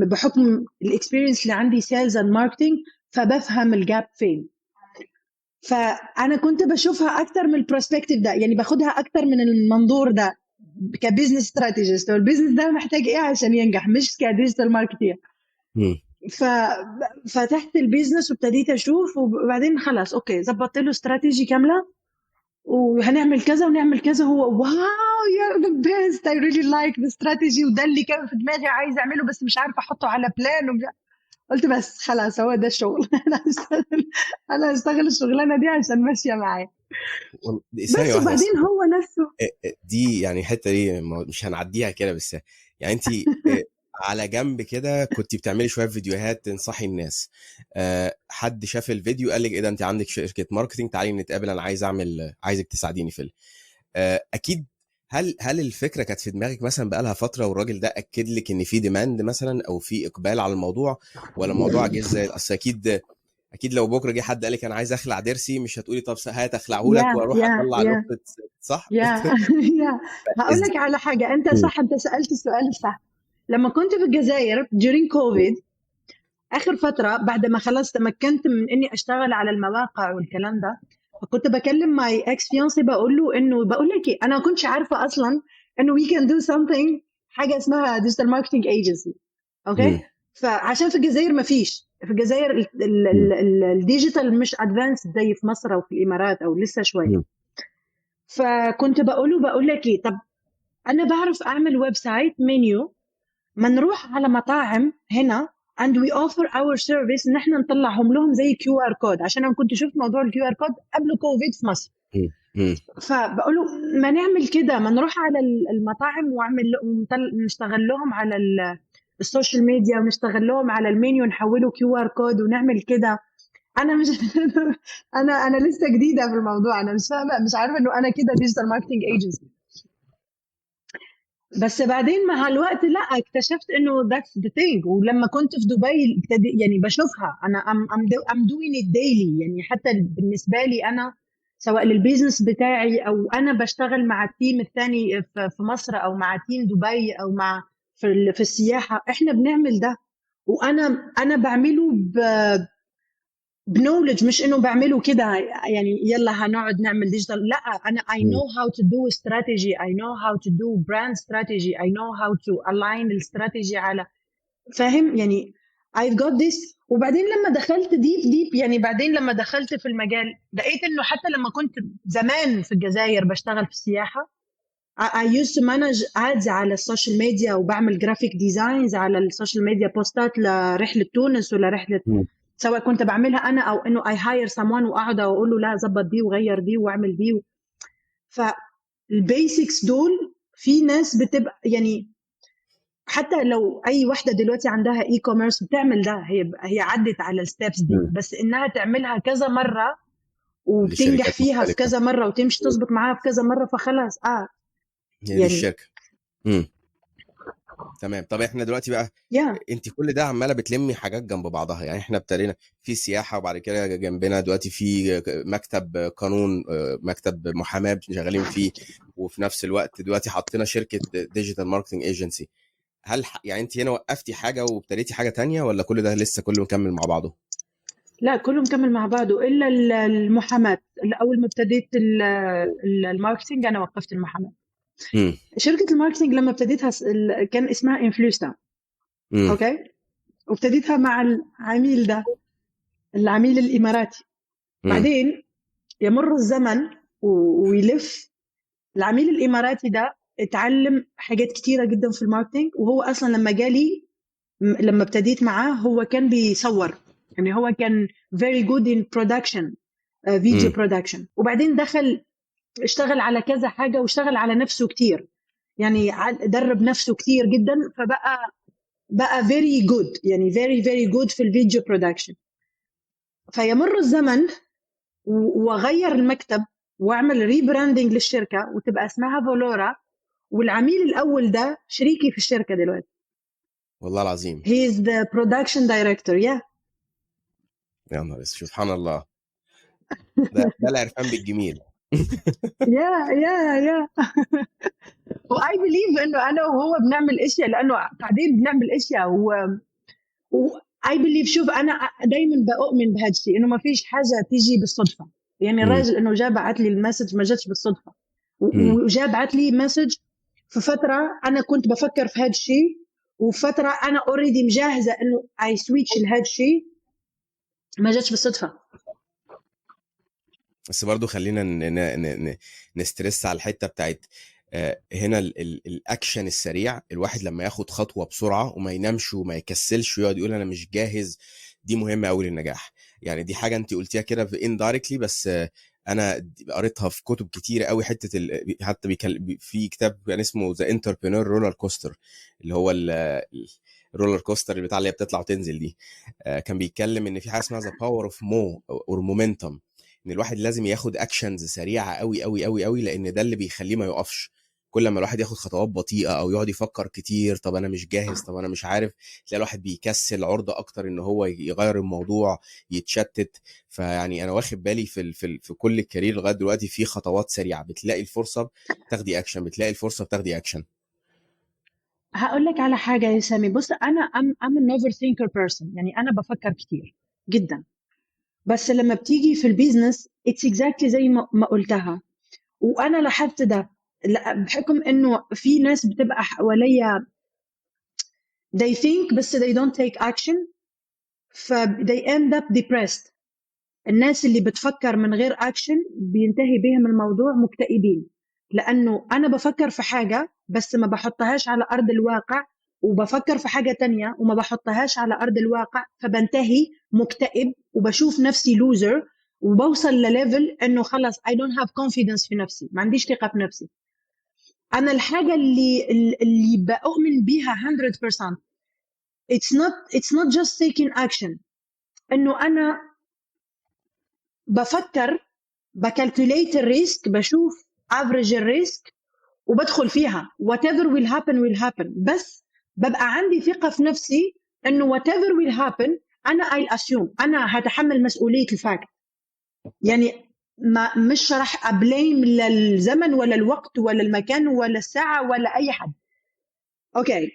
بحكم الاكسبيرينس اللي عندي سيلز اند ماركتينج، فبفهم الجاب فين. فانا كنت بشوفها اكتر من البروسبكتيف ده، يعني باخدها اكتر من المنظور ده، كبزنس استراتيجيست، والبزنس ده محتاج ايه عشان ينجح، مش كديجيتال ماركتير. مم. ففتحت البيزنس وابتديت اشوف، وبعدين خلاص اوكي ظبطت له استراتيجي كامله، وهنعمل كذا ونعمل كذا. هو واو يا ذا بيست، اي ريلي لايك ذا استراتيجي، وده اللي كان في دماغي عايز اعمله بس مش عارفه احطه على بلان. قلت بس خلاص هو ده الشغل. انا هشتغل الشغلانه دي عشان ماشيه معايا. ثانية بس واحدة بس. وبعدين هو نفسه. دي يعني الحتة دي مش هنعديها كده بس. يعني انت على جنب كده كنت بتعملي شوية فيديوهات تنصحي الناس، حد شاف الفيديو قال لك ايه ده انت عندك شركة ماركتينج، تعالي نتقابل، انا عايزك تساعديني في اكيد. هل الفكرة كانت في دماغك مثلا بقالها فترة والراجل ده اكد لك ان في ديماند مثلا او في اقبال على الموضوع، ولا الموضوع جه زي اصل اكيد لو بكره جه حد قال لك انا عايز اخلع ضرسي مش هتقولي طب هات اخلعه لك يا واروح يا اطلع يا نقطه، صح؟ يا يا هقول لك على حاجه. انت مم. صح، انت سالت السؤال الصح. لما كنت في الجزائر during كوفيد، اخر فتره بعد ما خلاص تمكنت من اني اشتغل على المواقع والكلام ده، فكنت بكلم ماي اكس فيونسي بقول له انه بقول لك ايه، انا ما كنتش عارفه اصلا انه وي كان دو something، حاجه اسمها ديجيتال ماركتنج ايجنسي. اوكي. مم. فعشان في الجزائر ما فيش، في الجزائر مم. الديجيتال مش ادفانس زي في مصر او في الامارات، او لسه شويه. مم. فكنت بقول لك ايه، طب انا بعرف اعمل ويب سايت منيو، ما نروح على مطاعم هنا and we offer our service ان احنا نطلعهم لهم زي كيو ار كود، عشان انا كنت شفت موضوع الكيو ار كود قبل كوفيد في مصر. مم. فبقول له ما نعمل كده، ما نروح على المطاعم نشتغل لهم على السوشيال ميديا، ونشتغل لهم على المنيو، نحوله كيو ار كود ونعمل كده. انا مش انا لسه جديده في الموضوع، انا مش فاهمه، مش عارفه انه انا كده ديجيتال ماركتنج ايجنسي. بس بعدين مع الوقت لا اكتشفت انه that's the thing. ولما كنت في دبي يعني بشوفها انا I'm doing it daily. يعني حتى بالنسبه لي انا، سواء للبيزنس بتاعي او انا بشتغل مع التيم الثاني في مصر، او مع تيم دبي، او مع في السياحه، احنا بنعمل ده. وانا بعمله بنولج، مش انه بعمله كده يعني يلا هنقعد نعمل ديجيتال. لا، انا I مم. know how to do strategy, I know how to do brand strategy, I know how to align الاستراتيجي على، فاهم يعني. I've got this. وبعدين لما دخلت ديب يعني، بعدين لما دخلت في المجال لقيت انه حتى لما كنت زمان في الجزائر بشتغل في السياحة، I used to manage ads على السوشيال ميديا، وبعمل جرافيك ديزاينز على السوشيال ميديا، بوستات لرحلة تونس ولا رحلة، مم. سواء كنت بعملها انا او انه I hire someone واقعد واقول له لا ظبط دي وغير دي واعمل دي. فالبيسكس دول في ناس بتبقى يعني، حتى لو اي واحده دلوقتي عندها اي كوميرس بتعمل ده، هي عدت على الستبس دي، مم. بس انها تعملها كذا مره وبتنجح لشركات فيها في مختلفه. كذا مره وتمشي تظبط معاها في كذا مره، فخلاص هي دي يعني. الشركه. تمام. طب احنا دلوقتي بقى، يا انت كل ده عماله بتلمي حاجات جنب بعضها. يعني احنا ابتدينا في سياحه، وبعد كده جنبنا دلوقتي في مكتب قانون، مكتب محاماه شغالين فيه، وفي نفس الوقت دلوقتي حطينا شركه ديجيتال ماركتنج ايجنسي. يعني انت هنا وقفتي حاجه وابتديتي حاجه تانية، ولا كل ده لسه كله مكمل مع بعضه؟ لا، كله مكمل مع بعضه الا المحاماه. اول ما ابتديت الماركتينج انا وقفت المحاماه. امم. شركه الماركتينج لما ابتديتها كان اسمها انفلوستا. امم. اوكي. وابتديتها مع العميل ده، العميل الاماراتي. امم. بعدين يمر الزمن ويلف، العميل الاماراتي ده اتعلم حاجات كتيره جدا في الماركتينج. وهو اصلا لما جالي، لما ابتديت معاه هو كان بيصور، يعني هو كان very good in production، فيديو برودكشن. وبعدين دخل اشتغل على كذا حاجه، واشتغل على نفسه كتير، يعني درب نفسه كتير جدا، بقى very good، يعني very good في الفيديو برودكشن. فيمر الزمن وغير المكتب واعمل ريبراندنج للشركه وتبقى اسمها فولورا. والعميل الاول ده شريكي في الشركه دلوقتي. والله العظيم. he is the production director. يا نهار اسود، سبحان الله. ده العرفان بالجميل. يا واي بليف انه انا وهو بنعمل اشياء، لانه قاعدين بنعمل اشياء اي بليف. شوف انا دايما بؤمن بهالشيء، انه ما فيش حاجه تيجي بالصدفه. يعني امم. الراجل انه جاء بعت لي المسج ما جاتش بالصدفه، امم. وجاء بعت لي مسج في فتره انا كنت بفكر في هذا الشيء، وفتره انا اوريدي مجهزه انه اي سويتش لهذا الشيء، ما جاتش بالصدفه. بس برضو خلينا نسترس على الحته بتاعت هنا الاكشن السريع. الواحد لما ياخد خطوه بسرعه وما ينامش وما يكسلش ويقعد يقول انا مش جاهز، دي مهمه قوي للنجاح. يعني دي حاجه انت قلتيها كده indirectly، بس انا قريتها في كتب كتيره قوي. حته حتى في كتاب يعني اسمه ذا انتربرينور رولر كوستر، اللي هو الرولر كوستر اللي بتاع اللي بتطلع وتنزل دي. كان بيتكلم ان في حاجه اسمها ذا باور اوف اور مومنتم، ان الواحد لازم ياخد اكشنز سريعه قوي قوي قوي قوي، لان ده اللي بيخليه ما يقفش. كل ما الواحد ياخد خطوات بطيئه او يقعد يفكر كتير، طب انا مش جاهز، طب انا مش عارف، تلاقي الواحد بيكسل، عرضه اكتر ان هو يغير الموضوع، يتشتت. فيعني انا واخد بالي في كل الكارير لغايه دلوقتي في خطوات سريعه، بتلاقي الفرصه بتاخدي اكشن، بتلاقي الفرصه بتاخدي اكشن. هقول لك على حاجه يا سامي، بص انا I'm an overthinker person، يعني انا بفكر كتير جدا، بس لما بتيجي في البيزنس it's exactly زي ما قلتها. وانا لاحظت ده بحكم انه في ناس بتبقى حواليا they think بس they don't take action، ف they end up depressed. الناس اللي بتفكر من غير action بينتهي بهم الموضوع مكتئبين، لأنه أنا بفكر في حاجة بس ما بحطهاش على أرض الواقع، وبفكر في حاجة تانية وما بحطهاش على أرض الواقع، فبنتهي مكتئب وبشوف نفسي loser، وبوصل لليفل إنه خلاص I don't have confidence في نفسي، ما عنديش ثقة في نفسي. أنا الحاجة اللي بؤمن بيها 100% it's not just taking action، إنه أنا بفكر، بكالكوليت الريسك، بشوف افريج الريسك وبدخل فيها whatever will happen will happen، بس ببقى عندي ثقة في نفسي انه whatever will happen انا I'll assume انا هتحمل مسؤولية الفاكت. يعني ما مش راح ابليم للزمن ولا الوقت ولا المكان ولا الساعة ولا اي حد. اوكي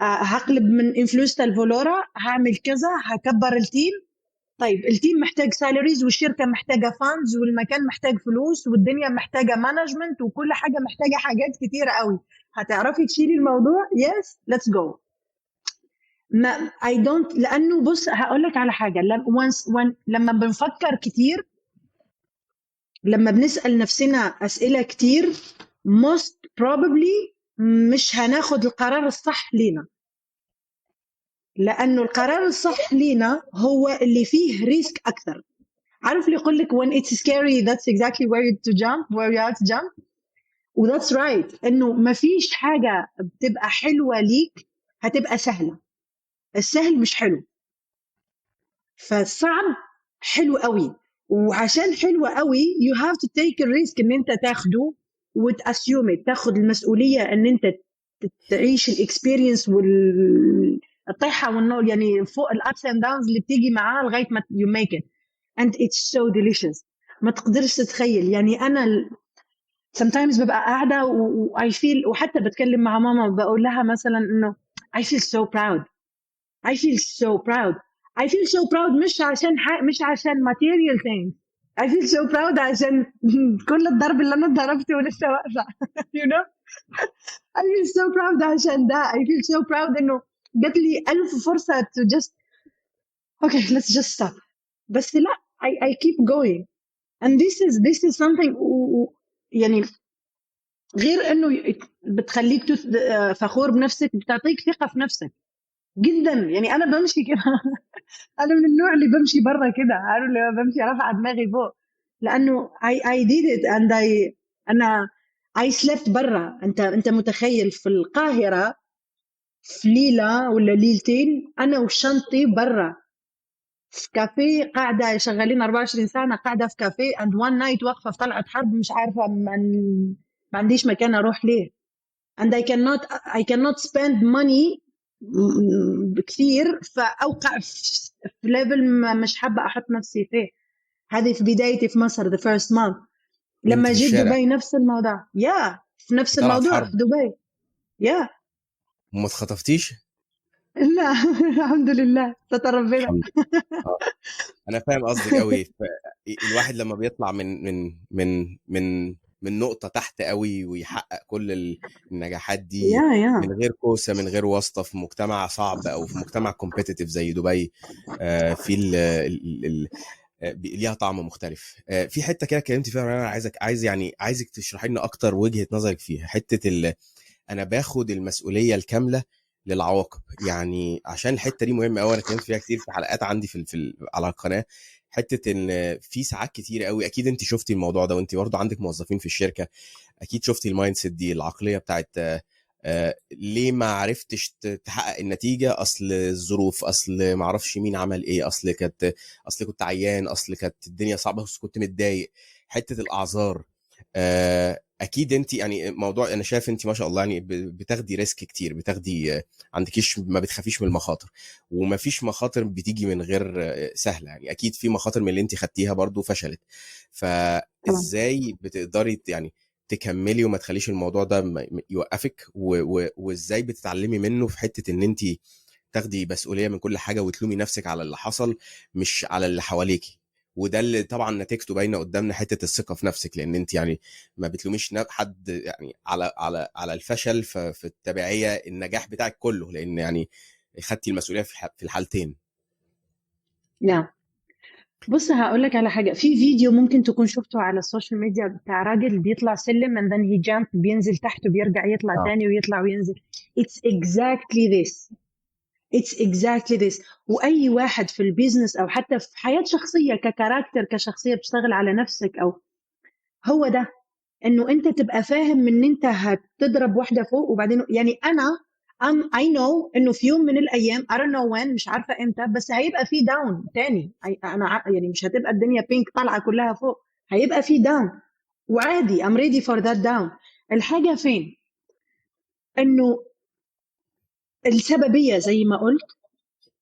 هقلب من انفلوستا لفولورا، هعمل كذا، هكبر التيم. طيب التيم محتاج سالاريز، والشركه محتاجه فاندز، والمكان محتاج فلوس، والدنيا محتاجه مانجمنت، وكل حاجه محتاجه حاجات كتيره قوي. هتعرفي تشيلي الموضوع؟ يس ليتس جو. ما اي دونت، لانه بص هقول لك على حاجه، لما بنفكر كتير، لما بنسال نفسنا اسئله كتير most probably مش هناخد القرار الصح لينا، لانه القرار الصح لينا هو اللي فيه ريسك اكثر. عارف اللي يقول لك when it's scary that's exactly where you are to jump. و that's right، انه ما فيش حاجة بتبقى حلوة ليك هتبقى سهلة، السهل مش حلو، فالصعب حلو قوي. وعشان حلو قوي you have to take الريسك ان انت تاخده وتأسيوم، تاخد المسؤولية ان انت تعيش الاكسبيرينس والطيحة والنور، يعني فوق الابس اند داونز اللي بتيجي معاه لغاية ما you make it and it's so delicious. ما تقدرش تتخيل. يعني أنا sometimes ببقى قاعدة و I feel، وحتى بتكلم مع ماما بقول لها مثلا إنه I feel so proud، I feel so proud، I feel so proud مش عشان material things، I feel so proud عشان كل الضرب اللي أنا ضربته ولسه واقفة you know I feel so proud عشان ده، I feel so proud إنه جات لي 1000 فرصة to just okay let's just stop، بس لا I keep going and this is something يعني غير انه بتخليك فخور بنفسك، بتعطيك ثقة في نفسك جدا. يعني انا بمشي كده انا من النوع اللي بمشي برا كده، عارف اللي بمشي رافعة دماغي فوق، لانه I did it and انا I slept برا. انت متخيل في القاهرة في ليلة ولا ليلتين انا وشنطي برا في كافيه، قاعدة شغالين 24 ساعة، أنا قاعدة في كافيه and one night واقفة في طلعة حرب، مش عارفة ما عنديش مكان أروح ليه and I cannot spend money كثير، فأوقع في ليفل مش حابة أحط نفسي فيه. هذه في بدايتي في مصر the first month. انت لما في جيت الشارع دبي نفس الموضوع، في نفس طلعت الموضوع حرب في دبي وما اتخطفتيش؟ لا الحمد لله ستر ربنا. الحمد لله. انا فاهم قصدك قوي. الواحد لما بيطلع من من نقطة تحت قوي ويحقق كل النجاحات دي يا يا من غير كوسة، من غير واسطة، في مجتمع صعب او في مجتمع كومبيتيتيف زي دبي. في ليها طعم مختلف. في حتة كده اتكلمت فيها، انا عايزك تشرحي لنا اكتر وجهة نظرك فيها، حتة انا باخد المسؤوليه الكامله للعواقب. يعني عشان الحته دي مهمه قوي، انا اتكلمت فيها كتير في حلقات عندي على القناه. حته ان في ساعات كتير قوي، اكيد انت شفتي الموضوع ده وانت برضه عندك موظفين في الشركه، اكيد شفتي المايند سيت دي، العقليه بتاعت ليه ما عرفتش تحقق النتيجه؟ اصل الظروف، اصل ما اعرفش مين عمل ايه، اصل كنت عيان، اصل كانت الدنيا صعبه، اصل كنت متضايق. حته الاعذار. اكيد انت يعني موضوع، انا شايف انت ما شاء الله يعني بتاخدي ريسك كتير، بتاخدي عندكيش، ما بتخافيش من المخاطر، وما فيش مخاطر بتيجي من غير سهله. يعني اكيد في مخاطر من اللي انت خدتيها برضو فشلت. طبعا. فازاي بتقدري يعني تكملي وما تخليش الموضوع ده يوقفك، وازاي بتتعلمي منه في حته ان انت تاخدي مسؤوليه من كل حاجه وتلومي نفسك على اللي حصل مش على اللي حواليكي؟ وده اللي طبعا نتيجته باينه قدامنا، حته الثقه في نفسك، لان انت يعني ما بتلوميش حد يعني على الفشل، في التبعيه النجاح بتاعك كله، لان يعني خدتي المسؤوليه في الحالتين. يا بص هقول لك على حاجة. في فيديو ممكن تكون شفته على السوشيال ميديا بتاع راجل بيطلع سلم and then he jump، بينزل تحت وبيرجع يطلع اه تاني ويطلع وينزل. It's exactly this. It's exactly this. وأي واحد في البيزنس أو حتى في حياة شخصية ككاركتر، كشخصية بتشتغل على نفسك، أو هو ده، إنه أنت تبقى فاهم إن أنت هتضرب واحدة فوق وبعدين يعني أنا I know إنه في يوم من الأيام I don't know when، مش عارفة إمتى، بس هيبقى في داون تاني. يعني مش هتبقى الدنيا بينك طالعة كلها فوق، هيبقى في داون وعادي. I'm ready for that down. الحاجة فين؟ إنه السببية زي ما قلت.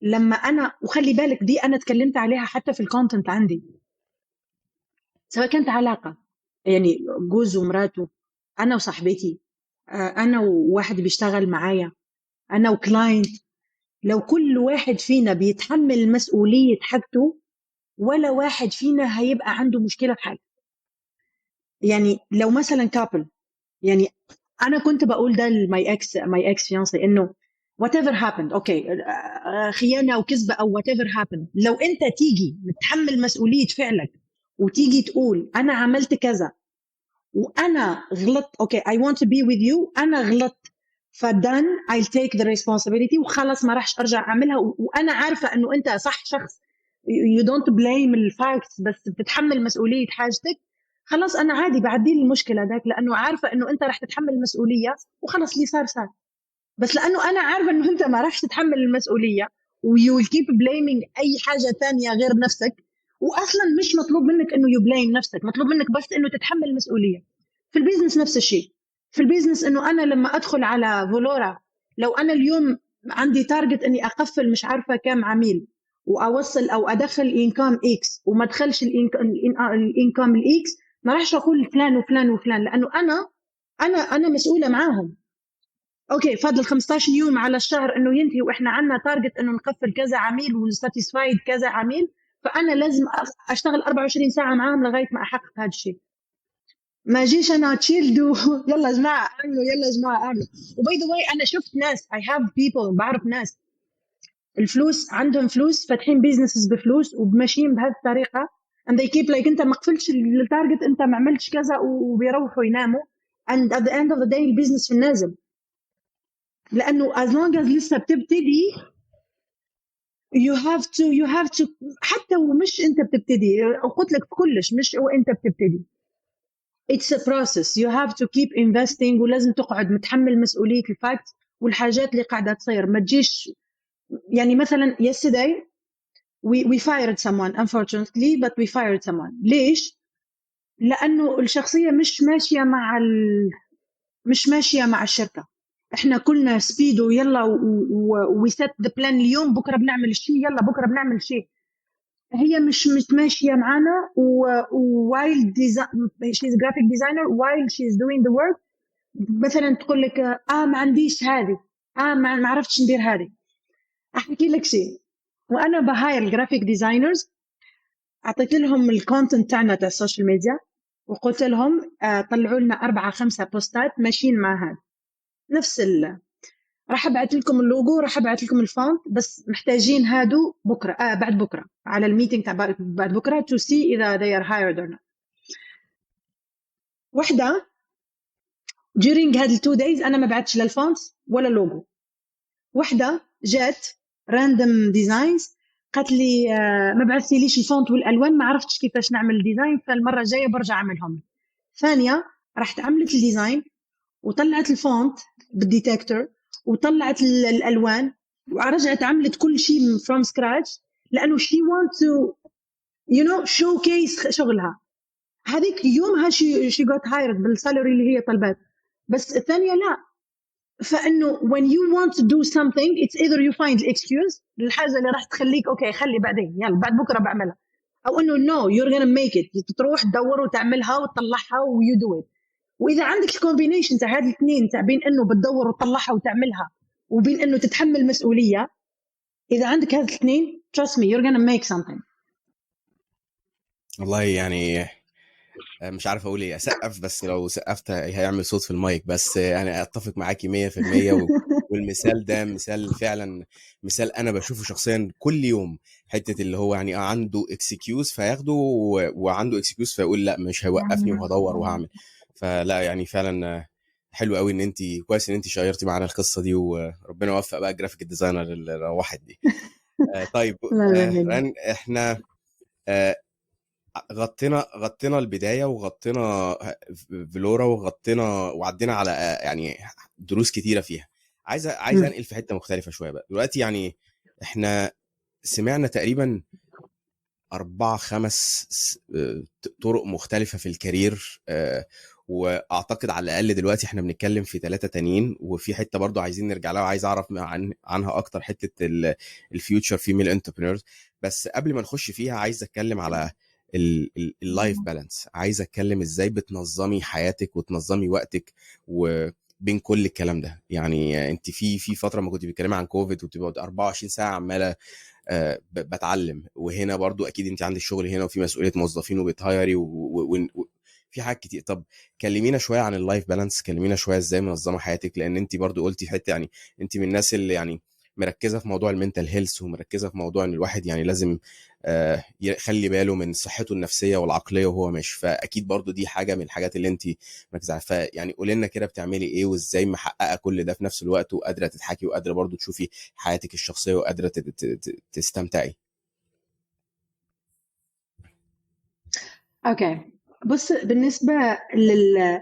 لما انا، وخلي بالك دي انا اتكلمت عليها حتى في الكونتنت عندي، سواء كانت علاقه يعني جوز ومراته، انا وصاحبتي، انا وواحد بيشتغل معايا، انا وكلاينت. لو كل واحد فينا بيتحمل مسؤوليه حاجته، ولا واحد فينا هيبقى عنده مشكله في حاجه. يعني لو مثلا كابل، يعني انا كنت بقول ده ماي اكس فيانسي، انه whatever happened اوكي، خيانه او كذبه او whatever happened، لو انت تيجي متحمل مسؤوليه فعلك وتيجي تقول انا عملت كذا وانا غلطت، اوكي I want to be with you، انا غلطت، فدن I'll take the responsibility وخلص ما راحش ارجع اعملها، وانا عارفه انه انت صح شخص you don't blame الفاكتس بس بتتحمل مسؤوليه حاجتك، خلاص انا عادي بعدي المشكله ذاك، لانه عارفه انه انت راح تتحمل المسؤوليه وخلاص اللي صار صار. بس لانه انا عارفه انه انت ما راحش تتحمل المسؤوليه ويو keep blaming اي حاجه ثانيه غير نفسك، واصلا مش مطلوب منك انه يبليم نفسك، مطلوب منك بس انه تتحمل المسؤوليه. في البيزنس نفس الشيء. في البيزنس انه انا لما ادخل على فولورا، لو انا اليوم عندي تارجت اني اقفل مش عارفه كام عميل واوصل او ادخل انكم اكس وما ادخلش الانكم الاكس، ما راحش اقول فلان وفلان وفلان، لانه انا مسؤوله معاهم. اوكي فاضل 15 يوم على الشهر انه ينتهي واحنا عندنا تارجت انه نقفل كذا عميل ونساتيسفايد كذا عميل، فانا لازم اشتغل 24 ساعه معاهم لغايه ما احقق هذا الشيء. ما جيش انا تشيلد يلا يا جماعه اعملوا، يلا يا جماعه اعملوا. وباي ذا واي انا شفت ناس I have people، بعرف ناس الفلوس عندهم فلوس فاتحين بيزنسز بفلوس وماشيين بهذه الطريقه and they keep like انت ما قفلتش التارجت، انت ما عملتش كذا، وبيروحوا يناموا and at the end of the day البيزنس في النازل. لانه as long as لسه بتبتدي you have to حتى ومش انت بتبتدي، قلت لك كلش مش وانت بتبتدي، it's a process you have to keep investing، ولازم تقعد متحمل مسؤولية الفاكت والحاجات اللي قاعدة تصير. ما تجيش يعني مثلا yesterday we fired someone unfortunately but we fired someone. ليش؟ لأنه الشخصية مش ماشية مع الشركة. احنا كلنا سبيد ويلا وسيت ذا بلان، اليوم بكرة بنعمل شيء، يلا بكرة بنعمل شيء. هي مش ماشية معنا while she's a graphic designer while she's doing the work. مثلا تقول لك ما عنديش هذه، ما عرفتش ندير هذه. احكي لك شيء، وانا بهاير الجرافيك ديزاينرز اعطيت لهم الكونتنت تاعنا تاع السوشيال ميديا وقلت لهم طلعوا لنا 4-5 بوستات ماشيين مع هذا نفس راح ابعث لكم اللوجو، راح ابعث لكم الفونت، بس محتاجين هادو بكره بعد بكره على الميتنج تاع بعد بكره to see اذا they are hired or not. وحده during هاد ال 2 days انا ما بعتش لا الفونت ولا اللوجو. وحده جات راندوم ديزاينز قالت لي ما بعثتيليش الفونت والالوان، ما عرفتش كيفاش نعمل الديزاين، فالمره الجايه برجع اعملهم. ثانيه راحت عملت الديزاين وطلعت الفونت بالديتكتور وطلعت الالوان ورجعت عملت كل شيء from scratch لانه she want to you know showcase شغلها. هذيك يومها she got hired بالسالري اللي هي طلبت. بس الثانيه لا. فانه when you want to do something it's either you find excuse الحاجه اللي راح تخليك اوكي خلي بعدين يلا بعد بكره بعملها، او انه no you're gonna make it تروح تدور وتعملها وتطلعها و you do it. واذا عندك الكومبينيشن تاع هاد الاثنين تاع بين انه بتدور وتطلعها وتعملها وبين انه تتحمل مسؤوليه، اذا عندك هاد الاثنين trust me you're gonna make something. والله يعني مش عارف اقول ايه، اسقف بس لو سقفت هيعمل صوت في المايك، بس يعني اتفق معاكي 100%. والمثال ده مثال فعلا، مثال انا بشوفه شخصيا كل يوم. حته اللي هو يعني عنده اكسكيوز فياخده، وعنده اكسكيوز فيقول لا مش هيوقفني وهدور وهعمل. فلا يعني فعلا حلو قوي ان انت كويس ان انت شيرتي معانا القصه دي، وربنا يوفق بقى الجرافيك ديزاينر اللي روحت دي. طيب ران، احنا غطينا البدايه وغطينا فلورا وعدينا على يعني دروس كتيره فيها. عايز انقل في حته مختلفه شويه بقى دلوقتي. يعني احنا سمعنا تقريبا 4-5 طرق مختلفه في الكارير، واعتقد على الاقل دلوقتي احنا بنتكلم في 3 تانيين، وفي حته برضو عايزين نرجع لها وعايز اعرف عنها اكتر، حته الفيوتشر فيميل انتربرينورز. بس قبل ما نخش فيها عايز اتكلم على اللايف بالانس. عايز اتكلم ازاي بتنظمي حياتك وتنظمي وقتك وبين كل الكلام ده. يعني انت في فتره ما كنت بتتكلمي عن كوفيد وبتبقى 24 ساعه عماله بتعلم، وهنا برضو اكيد انت عندك شغل هنا وفي مسؤوليه موظفين وبتهايري في حاجات كتير. طب كلمينا شويه عن اللايف بالانس، كلمينا شويه ازاي منظمه حياتك، لان انت برضو قلتي في حته يعني انت من الناس اللي يعني مركزه في موضوع المنتال هيلث، ومركزه في موضوع ان الواحد يعني لازم يخلي باله من صحته النفسيه والعقليه وهو ماشي. فاكيد برضو دي حاجه من الحاجات اللي انت مركزه. فيعني قولي لنا كده بتعملي ايه وازاي محققه كل ده في نفس الوقت، وقادره تضحكي وقادره برضو تشوفي حياتك الشخصيه وقادره تستمتعي. اوكي بص، بالنسبه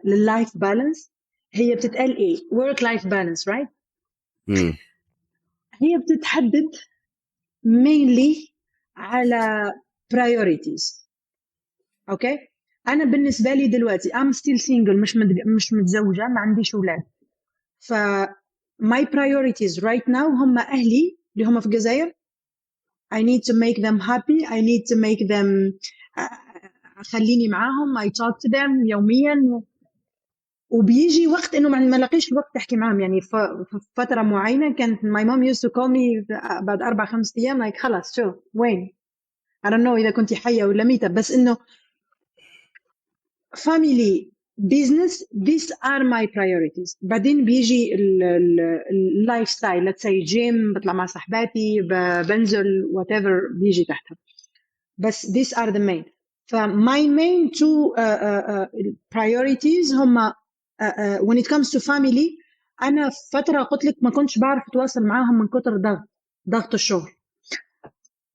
لللايف بالانس هي بتتقال ايه؟ work life balance right؟ هي بتتحدد mainly على priorities. اوكي انا بالنسبه لي دلوقتي I'm still single، مش متزوجه، ما عنديش اولاد. ف my priorities right now هم اهلي اللي هم في الجزائر. I need to make them happy. I need to make them خليني معاهم. I talk to them يوميا. وبيجي وقت انه ما لاقيش الوقت تحكي معهم. يعني في فتره معينه كانت my mom used to call me بعد 4-5 ايام like خلاص شو وين I don't know اذا كنتي حيه ولا ميته، بس انه family business these are my priorities. بعدين بيجي اللايف ستايل، let's say gym، بطلع مع صحباتي، بنزل whatever بيجي تحتها. بس these are the main. my main two priorities هما when it comes to family. أنا فترة قلت لك ما كنتش بعرف أتواصل معاهم من كتر ضغط الشغل.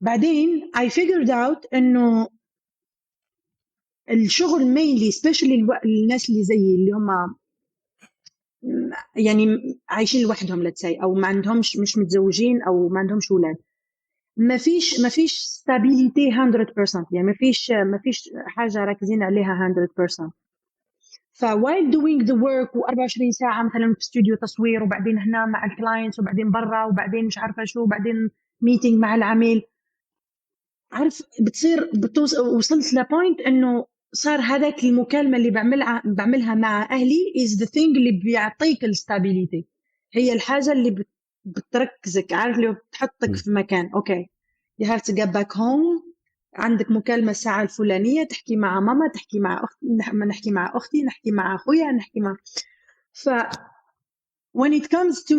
بعدين I figured out إنه الشغل mainly especially الناس اللي زيي اللي هم يعني عايشين لوحدهم let's say، أو ما عندهمش، مش متزوجين أو ما عندهمش أولاد، ما فيش stability 100%. يعني ما فيش حاجة راكزين عليها 100%. while doing the work و24 ساعة مثلا في استوديو تصوير، وبعدين هنا مع الكلاينتس، وبعدين برا، وبعدين مش عارفة شو، وبعدين ميتينج مع العميل، عارف وصلت لبوينت انه صار هذاك المكالمة اللي بعملها مع اهلي is the thing اللي بيعطيك الستابيليتي. هي الحاجة اللي بتركزك، عارف، اللي بتحطك في مكان. okay you have to get back home عندك مكالمة الساعة الفلانية، تحكي مع ماما، تحكي مع أختي، نحكي مع أختي، نحكي مع أخويا، نحكي مع. ف when it comes to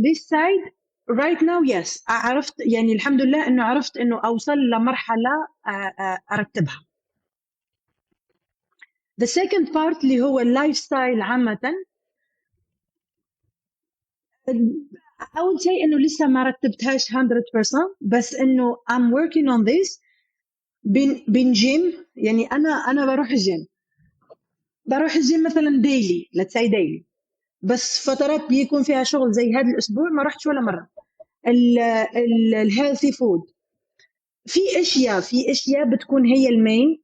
this side right now yes عرفت يعني الحمد لله إنه عرفت إنه أوصل لمرحلة أرتبها. the second part اللي هو اللايف ستايل عامة، أول شيء إنه لسه ما رتبتهاش 100%، بس إنه I'm working on this. بين جيم، يعني أنا بروح الجيم مثلا ديلي، let's say daily، بس فترات بيكون فيها شغل زي هذا الأسبوع ما رحتش ولا مرة. الهيلثي فود، في أشياء بتكون هي المين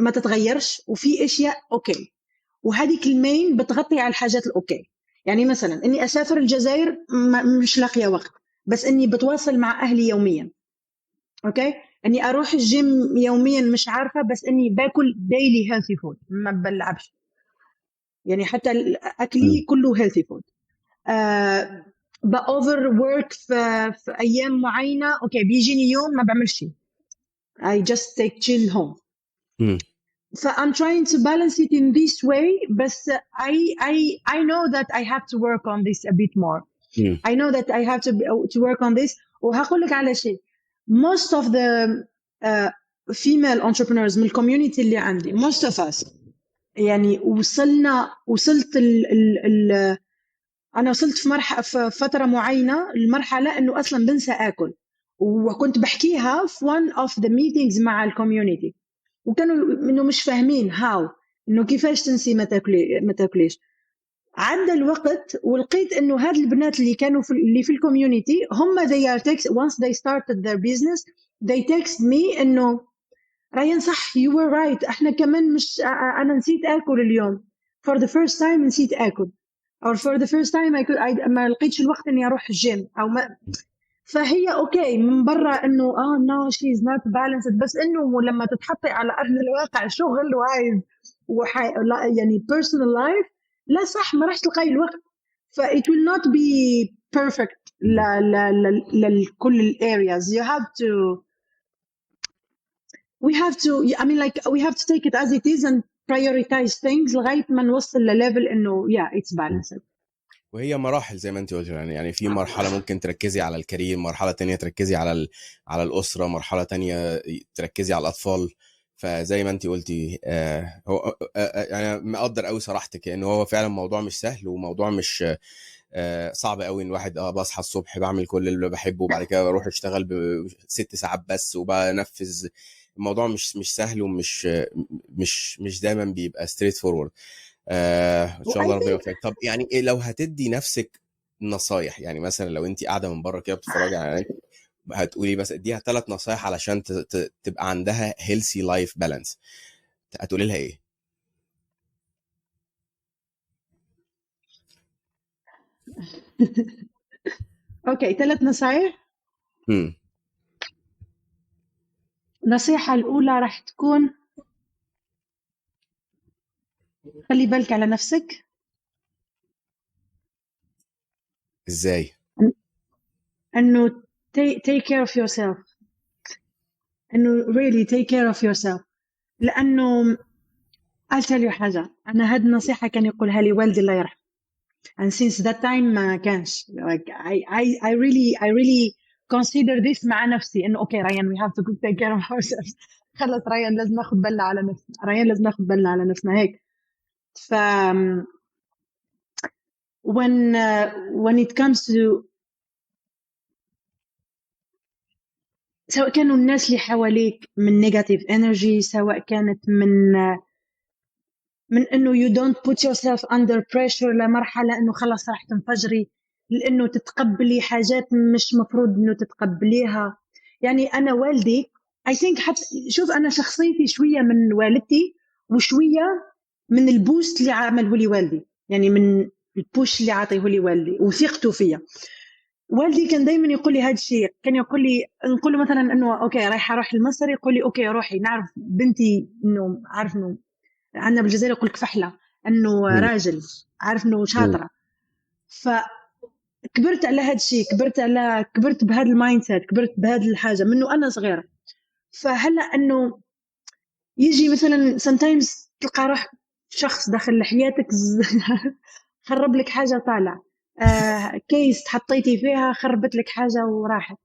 ما تتغيرش، وفي أشياء أوكي، وهذيك المين بتغطي على الحاجات الأوكي. يعني مثلا إني أسافر الجزائر مش لاقية وقت، بس إني بتواصل مع أهلي يوميا. أوكي، إني أروح الجيم يوميا مش عارفة، بس إني باكل ديلي هيلثي فود، ما بلعبش يعني حتى أكلي كله هيلثي فود. بأوفر ورك في أيام معينة، أوكي بيجيني يوم ما بعمل شيء، I just take chill home. So I'm trying to balance it in this way, but I know that I have to work on this a bit more. I know that I have to work on this. وهقول لك على شيء، most of the female entrepreneurs من community اللي عندي، most of us يعني وصلت أنا وصلت في فترة معينة المرحلة إنه أصلاً بنسى أكل، وكنت بحكيها في one of the meetings مع الكوميونيتي، وكانوا إنه مش فاهمين إنه كيفاش تنسي ما تاكليش. عدى الوقت ولقيت إنه هاد البنات اللي كانوا اللي في الكوميونيتي هم once they started their business they text me إنه ريان صح you were right، إحنا كمان مش أنا نسيت أكل اليوم for the first time، نسيت أكل or for the first time ما لقيتش الوقت إني أروح الجيم أو ما. فهي أوكي من برا إنه no she's not balanced، بس إنه لما تتحطي على أرض الواقع شغل وايز يعني personal life، لا صح ما راح تلقاي الوقت. ف it will not be perfect لكل ال areas. you have to I mean like we have to take it as it is and prioritize things لغاية ما نوصل لليفل إنه yeah it's balanced. وهي مراحل زي ما انت قلت، يعني في مرحله ممكن تركزي على الكارير، مرحله تانية تركزي على الاسره، مرحله تانية تركزي على الاطفال. فزي ما انت قلتي هو انا مقدر قوي صراحتك، ان هو فعلا موضوع مش سهل، وموضوع مش صعب قوي ان واحد بصحى الصبح بعمل كل اللي بحبه وبعد كده بروح اشتغل ب6 ساعات بس وبنفذ. الموضوع مش سهل، ومش مش دايما بيبقى ستريت فورورد. ان شاء الله ربنا يوفقك. طب يعني إيه لو هتدي نفسك نصايح، يعني مثلا لو انت قاعده من بره كده بتتفرجي على، هتقولي بس اديها 3 نصايح علشان تبقى عندها healthy life balance، هتقولي لها ايه؟ اوكي 3 نصايح. النصيحة الأولى راح تكون خلي بالك على نفسك. ازاي؟ انه take care of yourself، انه really take care of yourself. لانه I'll tell you حاجة، انا هاد النصيحة كان يقولها لي والدي الله يرحمه، and since that time ما كانش like I really consider this مع نفسي انه اوكي ريان we have to take care of ourselves. خلص ريان لازم ناخد بالنا على نفسنا، ريان لازم ناخد بالنا على نفسنا هيك. ف when it comes to سواء كانوا الناس اللي حواليك من negative energy، سواء كانت من انه you don't put yourself under pressure لمرحلة انه خلاص راح تنفجري، لانه تتقبلي حاجات مش مفروض انه تتقبليها. يعني انا والدي I think حتى شوف انا شخصيتي شوية من والدتي وشوية من البوست اللي عمله لي والدي، يعني من البوش اللي عاطيه لي والدي وثقته فيا. والدي كان دايما يقول لي هذا الشيء، كان يقول لي نقول له مثلا انه اوكي رايحه اروح لمصر، يقول لي اوكي روحي، نعرف بنتي انه عارف انه عندنا بالجزائر يقول لك فحله، انه راجل عارف انه شاطره. فكبرت على هذا الشيء، كبرت بهذا المايند سيت، كبرت بهذه الحاجه منه انا صغيره. فهلا انه يجي مثلا sometimes تلقى روح شخص داخل حياتك خرب لك حاجة طالع، كيس حطيتي فيها خربت لك حاجة وراحت.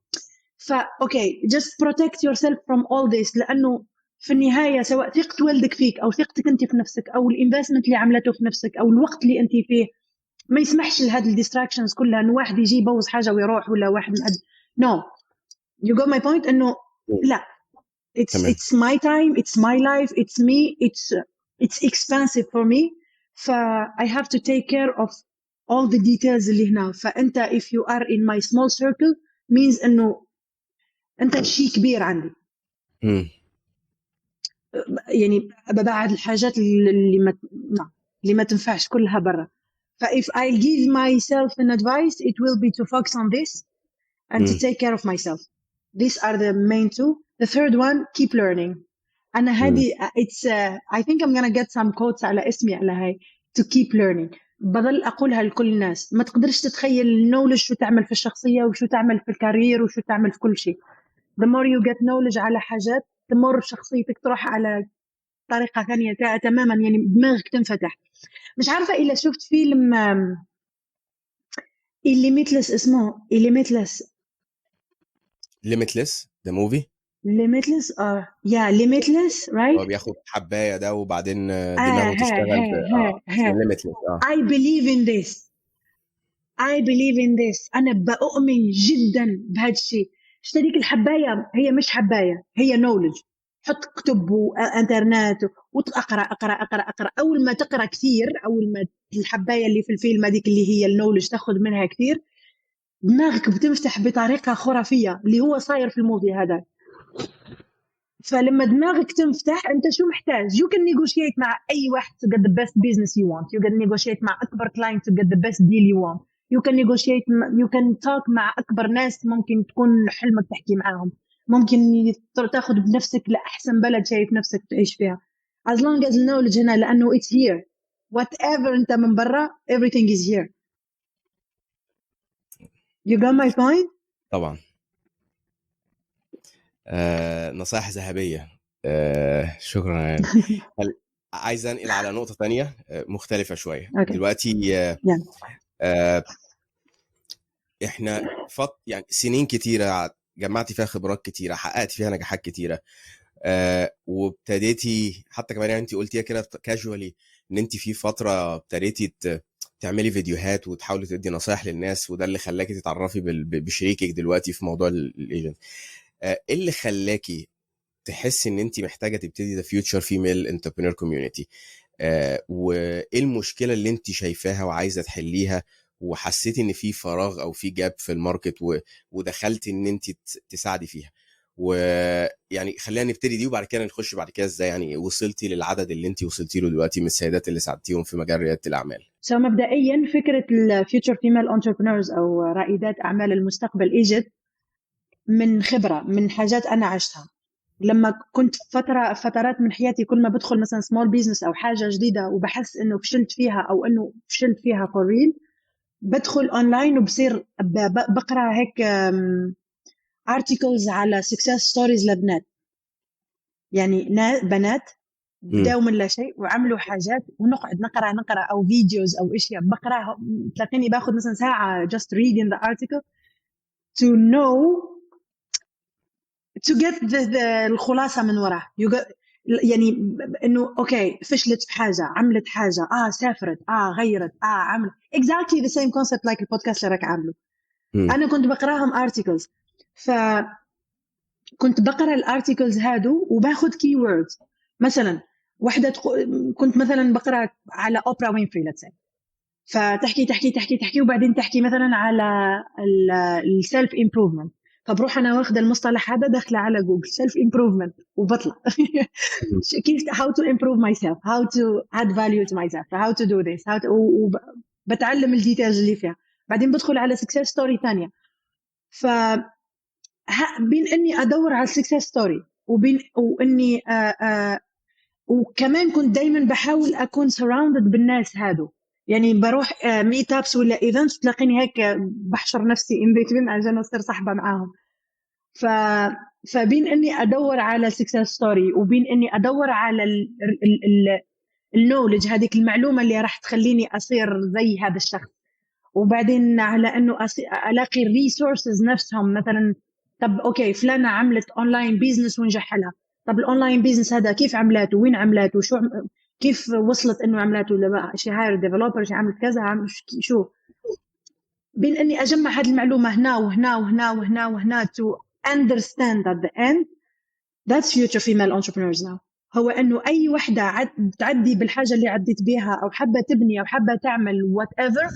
اوكي just protect yourself from all this، لأنه في النهاية سواء ثقة والدك فيك أو ثقتك أنت في نفسك أو الانفستمنت اللي عملته في نفسك أو الوقت اللي أنت فيه ما يسمحش لهذه الديستراكشنز كلها، إنه واحد يجي يبوظ حاجة ويروح، ولا واحد no you got my point. إنه لا تمام. it's my time, it's my life, it's me, it's expensive for me. I have to take care of all the details اللي هنا. فأنت if you are in my small circle means إنه أنت شيء كبير عندي. يعني ببعد الحاجات اللي ما تنفعش كلها برا. if I give myself an advice it will be to focus on this and to take care of myself. These are the main two. The third one, keep learning. أنا هذه it's I think I'm gonna get some quotes على اسمي على هاي to keep learning. بظل أقولها لكل الناس. ما تقدرش تتخيل النولج شو تعمل في الشخصية وشو تعمل في الكارير وشو تعمل في كل شيء. The more you get knowledge على حاجات the more شخصيتك تروح على طريقة ثانية تماما، يعني دماغك تنفتح. مش عارفة إلا شفت فيلم Limitless، اسمه Limitless the movie. Limitless yeah Limitless right. هو بياخد حباية ده وبعدين دماغه تشتغل Limitless. I believe in this. أنا بأؤمن جدا بهذا الشيء. اشتريك الحباية هي مش حباية، هي knowledge. حط كتب وانترنت وأقرأ. أول ما تقرأ كثير، أول ما الحباية اللي في الفيلم هذيك اللي هي النولج تاخذ منها كثير، دماغك بتفتح بطريقة خرافية، اللي هو صاير في الموفي هذا. فلما دماغك تنفتح أنت شو محتاج؟ You can negotiate مع أي واحد to get the best business you want. You can negotiate مع أكبر client to get the best deal you want. You can negotiate, you can talk مع أكبر ناس ممكن تكون حلمك تحكي معاهم. ممكن تاخد بنفسك لأحسن بلد شايف نفسك تعيش فيها. As long as knowledge هنا، لأنه it's here. Whatever أنت من برا everything is here. You got my point? طبعا. نصائح ذهبية. شكرا يعني. عايز انقل على نقطة تانية مختلفة شوية. Okay. دلوقتي احنا يعني سنين كتيرة جمعتي فيها خبرات كتيرة، حققت فيها نجاحات كتيرة، وابتديتي حتى كمان يعني انت قلتيها كده كاجوالي ان انت في فترة ابتديتي تعملي فيديوهات وتحاولي تدي نصايح للناس، وده اللي خلاكي تتعرفي بشريكك دلوقتي في موضوع الايجنت. ايه اللي خلاكي تحسي ان انت محتاجه تبتدي the future female entrepreneur community؟ وايه المشكله اللي انت شايفاها وعايزه تحليها وحسيتي ان في فراغ او في جاب في الماركت ودخلتي ان انت تساعدي فيها؟ ويعني خلينا نبتدي دي وبعد كده نخش بعد كده ازاي يعني وصلتي للعدد اللي انت وصلتي له دلوقتي من السيدات اللي ساعدتيهم في مجال رياده الاعمال. مبدئيا فكره الفيوتشر فيميل انتربرينورز او رائدات اعمال المستقبل اجت من خبره، من حاجات انا عشتها. لما كنت فترات من حياتي كل ما بدخل مثلا سمول بيزنس او حاجه جديده وبحس انه فشلت فيها او انه فشلت فيها فور ريل، بدخل اونلاين وبصير بقرا هيك ارتكلز على سكسس ستوريز لبنات، يعني بنات بداوا من لا شيء وعملوا حاجات، ونقعد نقرا او فيديوز او اشياء بقراها. تلاقيني باخذ مثلا ساعه just reading the article to know to get الخلاصة من وراه. يعني إنه أوكي فشلت في حاجة، عملت حاجة، سافرت، غيرت، عملت exactly the same concept like البودكاست اللي راك عامله. أنا كنت بقراهم articles، فكنت بقرأ الارتيكلز هادو وباخد keywords. مثلا واحدة كنت مثلا بقرأ على أوبرا وينفري let's say، فتحكي تحكي تحكي تحكي وبعدين تحكي مثلا على السيلف امبروفمنت، فبروح انا واخده المصطلح هذا داخله على جوجل سيلف امبروفمنت وبطلع كيف how to improve myself, how to add value to myself, how to do this, بتعلم الديتيلز اللي فيها. بعدين بدخل على success story ثانيه، بين اني ادور على success story وبين واني وكمان كنت دايما بحاول اكون surrounded بالناس هادو. يعني بروح ميت ابس ولا ايفنتس تلاقيني هيك بحشر نفسي ان بيتوين عشان اصير صاحبه معاهم. فبين اني ادور على success story وبين اني ادور على النولج، هذيك المعلومه اللي راح تخليني اصير زي هذا الشخص، وبعدين على انه الاقي الريسورسز نفسهم. مثلا طب اوكي فلانه عملت اونلاين بيزنس ونجح لها، طب الاونلاين بيزنس هذا كيف عملاته، وين عملاته، شو كيف وصلت انه عملاته، شي هاير ديفلوبر، شي عملت كذا، شو. بين اني اجمع هذه المعلومه هنا وهنا وهنا وهنا وهنا to understand at the end. That's future female entrepreneurs now. هو انه اي وحده تعدي بالحاجه اللي عديت بيها او حابه تبني او حابه تعمل whatever،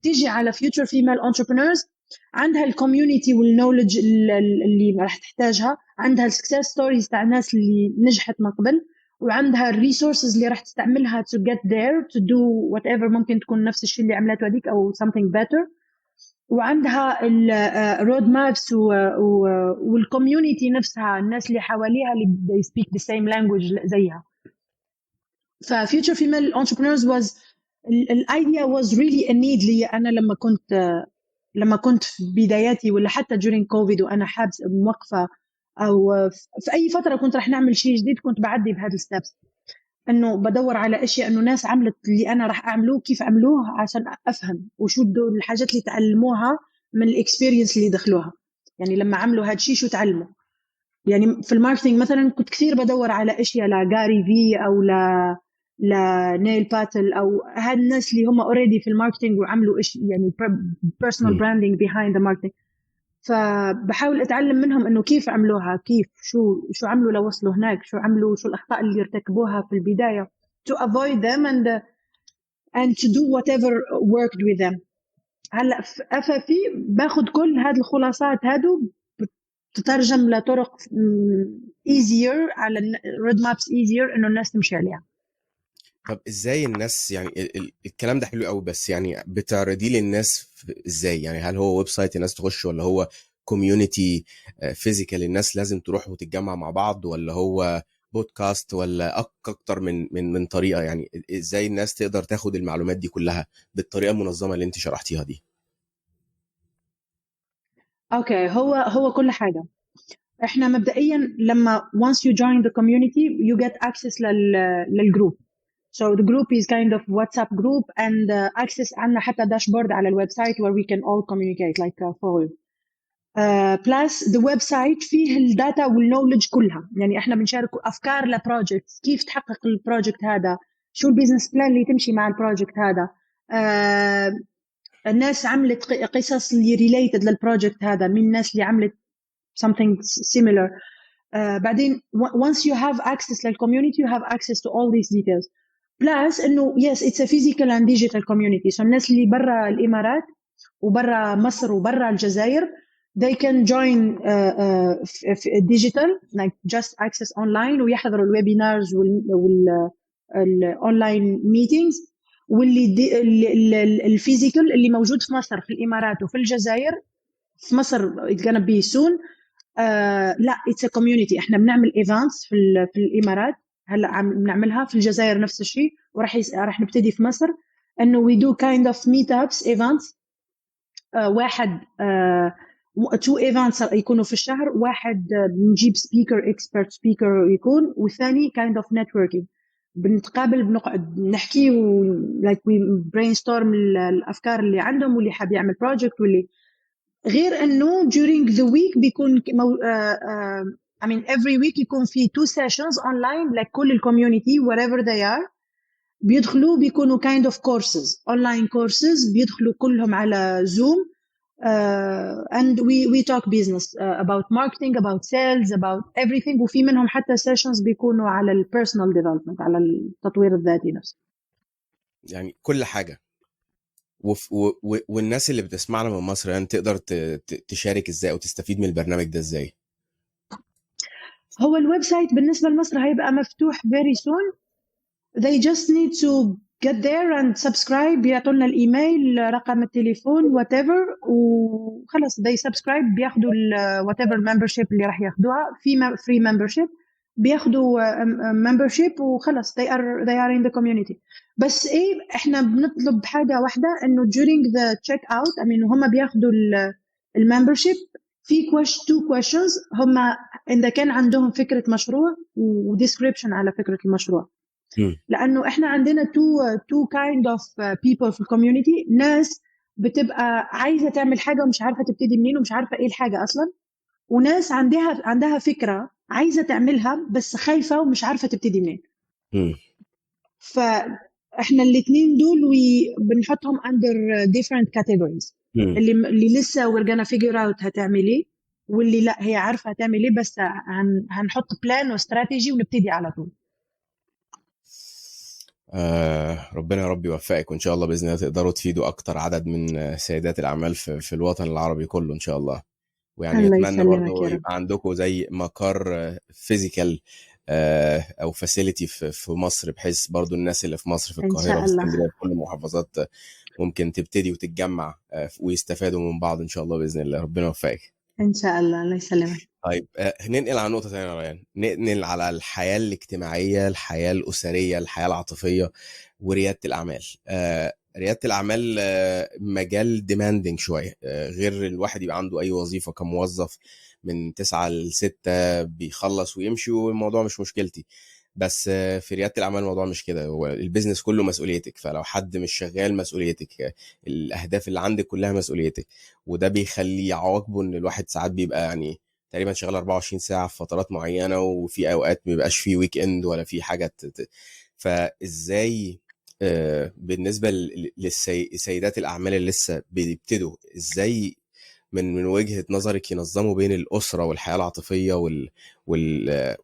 تيجي على future female entrepreneurs عندها الكوميونتي والنولج اللي راح تحتاجها، عندها السكسس ستوريز تاع الناس اللي نجحت من قبل، وعندها الريسورسز اللي راح تستعملها to get there to do whatever، ممكن تكون نفس الشيء اللي عملته هذيك او something better، وعندها الرود مابس والكوميونتي نفسها، الناس اللي حواليها اللي they speak the same language زيها. فfuture female entrepreneurs was الايديا was really a need لي انا لما كنت في بداياتي، ولا حتى during COVID وانا حابس موقفه، او في اي فتره كنت راح نعمل شيء جديد كنت بعدي بهذه الستبس، انه بدور على اشياء انه ناس عملت اللي انا راح اعملوه كيف عملوه عشان افهم وشو الحاجات اللي تعلموها من الاكسبيرينس اللي دخلوها. يعني لما عملوا هذا الشيء شو تعلموا. يعني في الماركتينج مثلا كنت كثير بدور على اشياء لجاري في او لنيل باتل او هاد الناس اللي هم اوريدي في الماركتينج وعملوا يعني personal branding behind the marketing. فبحاول اتعلم منهم انه كيف عملوها، كيف شو عملوا لو وصلوا هناك، شو عملوا، شو الاخطاء اللي ارتكبوها في البدايه to avoid them and to do whatever worked with them. هلا في افافي باخذ كل هذه الخلاصات هادو تترجم لطرق easier على road maps easier انه الناس تمشي عليها. طب ازاي الناس يعني الكلام ده حلو قوي، بس يعني بتعرضيه للناس ازاي؟ يعني هل هو ويب سايت الناس تخش، ولا هو كوميونتي فيزيكال الناس لازم تروح وتتجمع مع بعض، ولا هو بودكاست، ولا اكتر من طريقه؟ يعني ازاي الناس تقدر تاخد المعلومات دي كلها بالطريقه المنظمه اللي انت شرحتيها دي؟ اوكي هو كل حاجه. احنا مبدئيا لما once you join the community you get access للجروب. So the group is kind of WhatsApp group and access عنا حتى dashboard على الويب سايت where we can all communicate like a forum. plus the website فيه الداتا والنولج كلها. يعني احنا بنشارك افكار لبروجكت، كيف تحقق البروجكت هذا، شو البيزنس بلان اللي تمشي مع البروجكت هذا، الناس عملت قصص اللي related للبروجكت هذا من الناس اللي عملت something similar. بعدين once you have access للcommunity you have access to all these details. plus انه yes it's a physical and digital community. so الناس اللي برا الامارات وبرا مصر وبرا الجزائر they can join digital like just access online ويحضروا الويبينارز والاونلاين meetings. واللي الفيزيكال اللي موجود في مصر في الامارات وفي الجزائر، في مصر it's gonna be soon. لا it's a community. احنا بنعمل events في الامارات هلا عم بنعملها، في الجزائر نفس الشيء، راح نبتدي في مصر انه we do kind of meetups events. واحد two events يكونوا في الشهر، واحد بنجيب speaker expert speaker يكون، والثاني kind of networking. بنتقابل بنقعد نحكي like we brainstorm الافكار اللي عندهم واللي حاب يعمل project واللي غير انه during the week بيكون I mean every week يكون في 2 sessions online like كل الكوميونتي wherever they are بيدخلوا، بيكونوا kind of courses online courses بيدخلوا كلهم على Zoom and we talk business about marketing about sales about everything. وفي منهم حتى sessions بيكونوا على ال personal development على التطوير الذاتي نفسه. يعني كل حاجة. والناس اللي بتسمعنا من مصر يعني تقدر تشارك ازاي او تستفيد من البرنامج ده ازاي؟ هو الويب سايت بالنسبة لمصر هيبقى مفتوح very soon. They just need to get there and subscribe. يعطونا الإيميل، رقم التليفون whatever، وخلص they subscribe بياخدوا whatever membership اللي راح ياخدوها. في free membership بياخدوا membership وخلص they are in the community. بس ايه احنا بنطلب حاجة واحدة انه during the check out I mean هم بياخدوا membership في two questions هما إذا كان عندهم فكرة مشروع description على فكرة المشروع. لأنه إحنا عندنا two kind of people في الكوميونيتي. ناس بتبقى عايزة تعمل حاجة ومش عارفة تبتدي منين ومش عارفة إيه الحاجة أصلا، وناس عندها فكرة عايزة تعملها بس خايفة ومش عارفة تبتدي منين. فإحنا الاثنين دول بنحطهم under different categories. اللي لسه we're gonna figure out هتعمل إيه، واللي لا هي عارفة هتعمل إيه بس هنحط بلان واستراتيجي ونبتدي على طول. ربنا يا رب يوفقك، وإن شاء الله بإذن الله تقدروا تفيدوا أكتر عدد من سيدات الأعمال في الوطن العربي كله إن شاء الله. ويعني نتمنى برضه يبقى عندكم زي مقر فيزيكال أو فاسيليتي في مصر، بحيث برضه الناس اللي في مصر في القاهرة في اسكندرية في كل المحافظات ممكن تبتدي وتتجمع ويستفادوا من بعض إن شاء الله بإذن الله. ربنا يوفقك إن شاء الله. الله يسلمك. طيب ننقل على نقطة ثانية يا ريان، ننقل على الحياة الاجتماعية، الحياة الأسرية، الحياة العاطفية وريادة الأعمال. ريادة الأعمال مجال demanding شوية، غير الواحد يبقى عنده أي وظيفة كموظف من 9 ل6 بيخلص ويمشي والموضوع مش مشكلتي. بس في ريادة الأعمال الموضوع مش كده، هو البيزنس كله مسؤوليتك، فلو حد مش شغال مسؤوليتك، الأهداف اللي عندك كلها مسؤوليتك، وده بيخلي عواقبه إن الواحد ساعات بيبقى يعني تقريبا شغال 24 ساعة في فترات معينة، وفي أوقات مبيبقاش فيه ويك إند ولا في حاجة فإزاي بالنسبة للسيدات الأعمال اللي لسه بيبتدوا، إزاي من وجهة نظرك ينظموا بين الأسرة والحياة العاطفية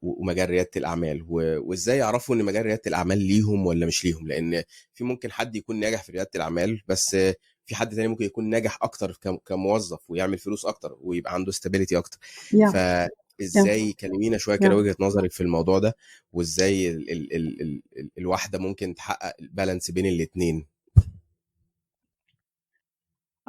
ومجال ريادة الأعمال، وإزاي يعرفوا إن مجال ريادة الأعمال ليهم ولا مش ليهم؟ لأن في ممكن حد يكون ناجح في ريادة الأعمال، بس في حد تاني ممكن يكون ناجح أكتر كموظف ويعمل فلوس أكتر ويبقى عنده stability أكتر. فإزاي كلمينا شوية كده وجهة نظرك في الموضوع ده، وإزاي الواحدة ممكن تحقق البالانس بين الاتنين؟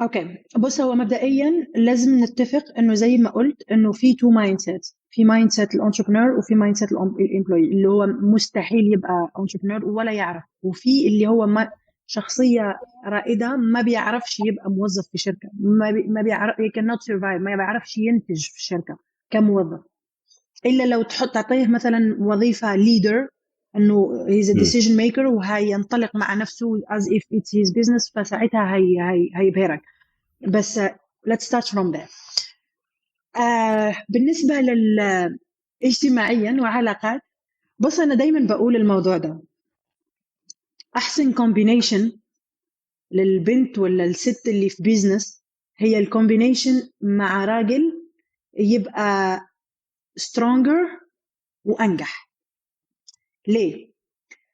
اوكي، بص، هو مبدئيا لازم نتفق انه زي ما قلت انه في تو مايند سيت، في مايند سيت الانتربرنور وفي مايند سيت الامبلوي، اللي هو مستحيل يبقى انتربرنور ولا يعرف، وفي اللي هو شخصيه رائده ما بيعرفش يبقى موظف في شركه، ما بيعرف cannot survive، ما بيعرفش ينتج في الشركه كموظف الا لو تعطيه مثلا وظيفه ليدر، انه he's a decision maker وهي ينطلق مع نفسه as if it's his business، فساعتها هيبهرك. بس let's start from there. بالنسبة اجتماعيا وعلاقات، بص أنا دايما بقول الموضوع ده أحسن combination للبنت ولا الست اللي في business هي الكومبينيشن مع راجل يبقى stronger وأنجح. ليه؟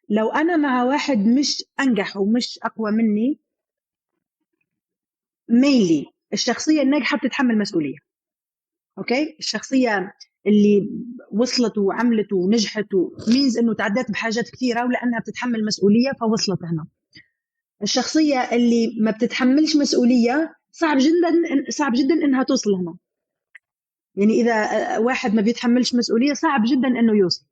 لو أنا مع واحد مش أنجح ومش أقوى مني، mainly الشخصية الناجحة بتتحمل مسؤولية. اوكي، الشخصيه اللي وصلت وعملت ونجحت مينز انه تعدت بحاجات كثيره ولانها بتتحمل مسؤوليه فوصلت هنا. الشخصيه اللي ما بتتحملش مسؤوليه صعب جدا انها توصل هنا. يعني اذا واحد ما بيتحملش مسؤوليه صعب جدا انه يوصل،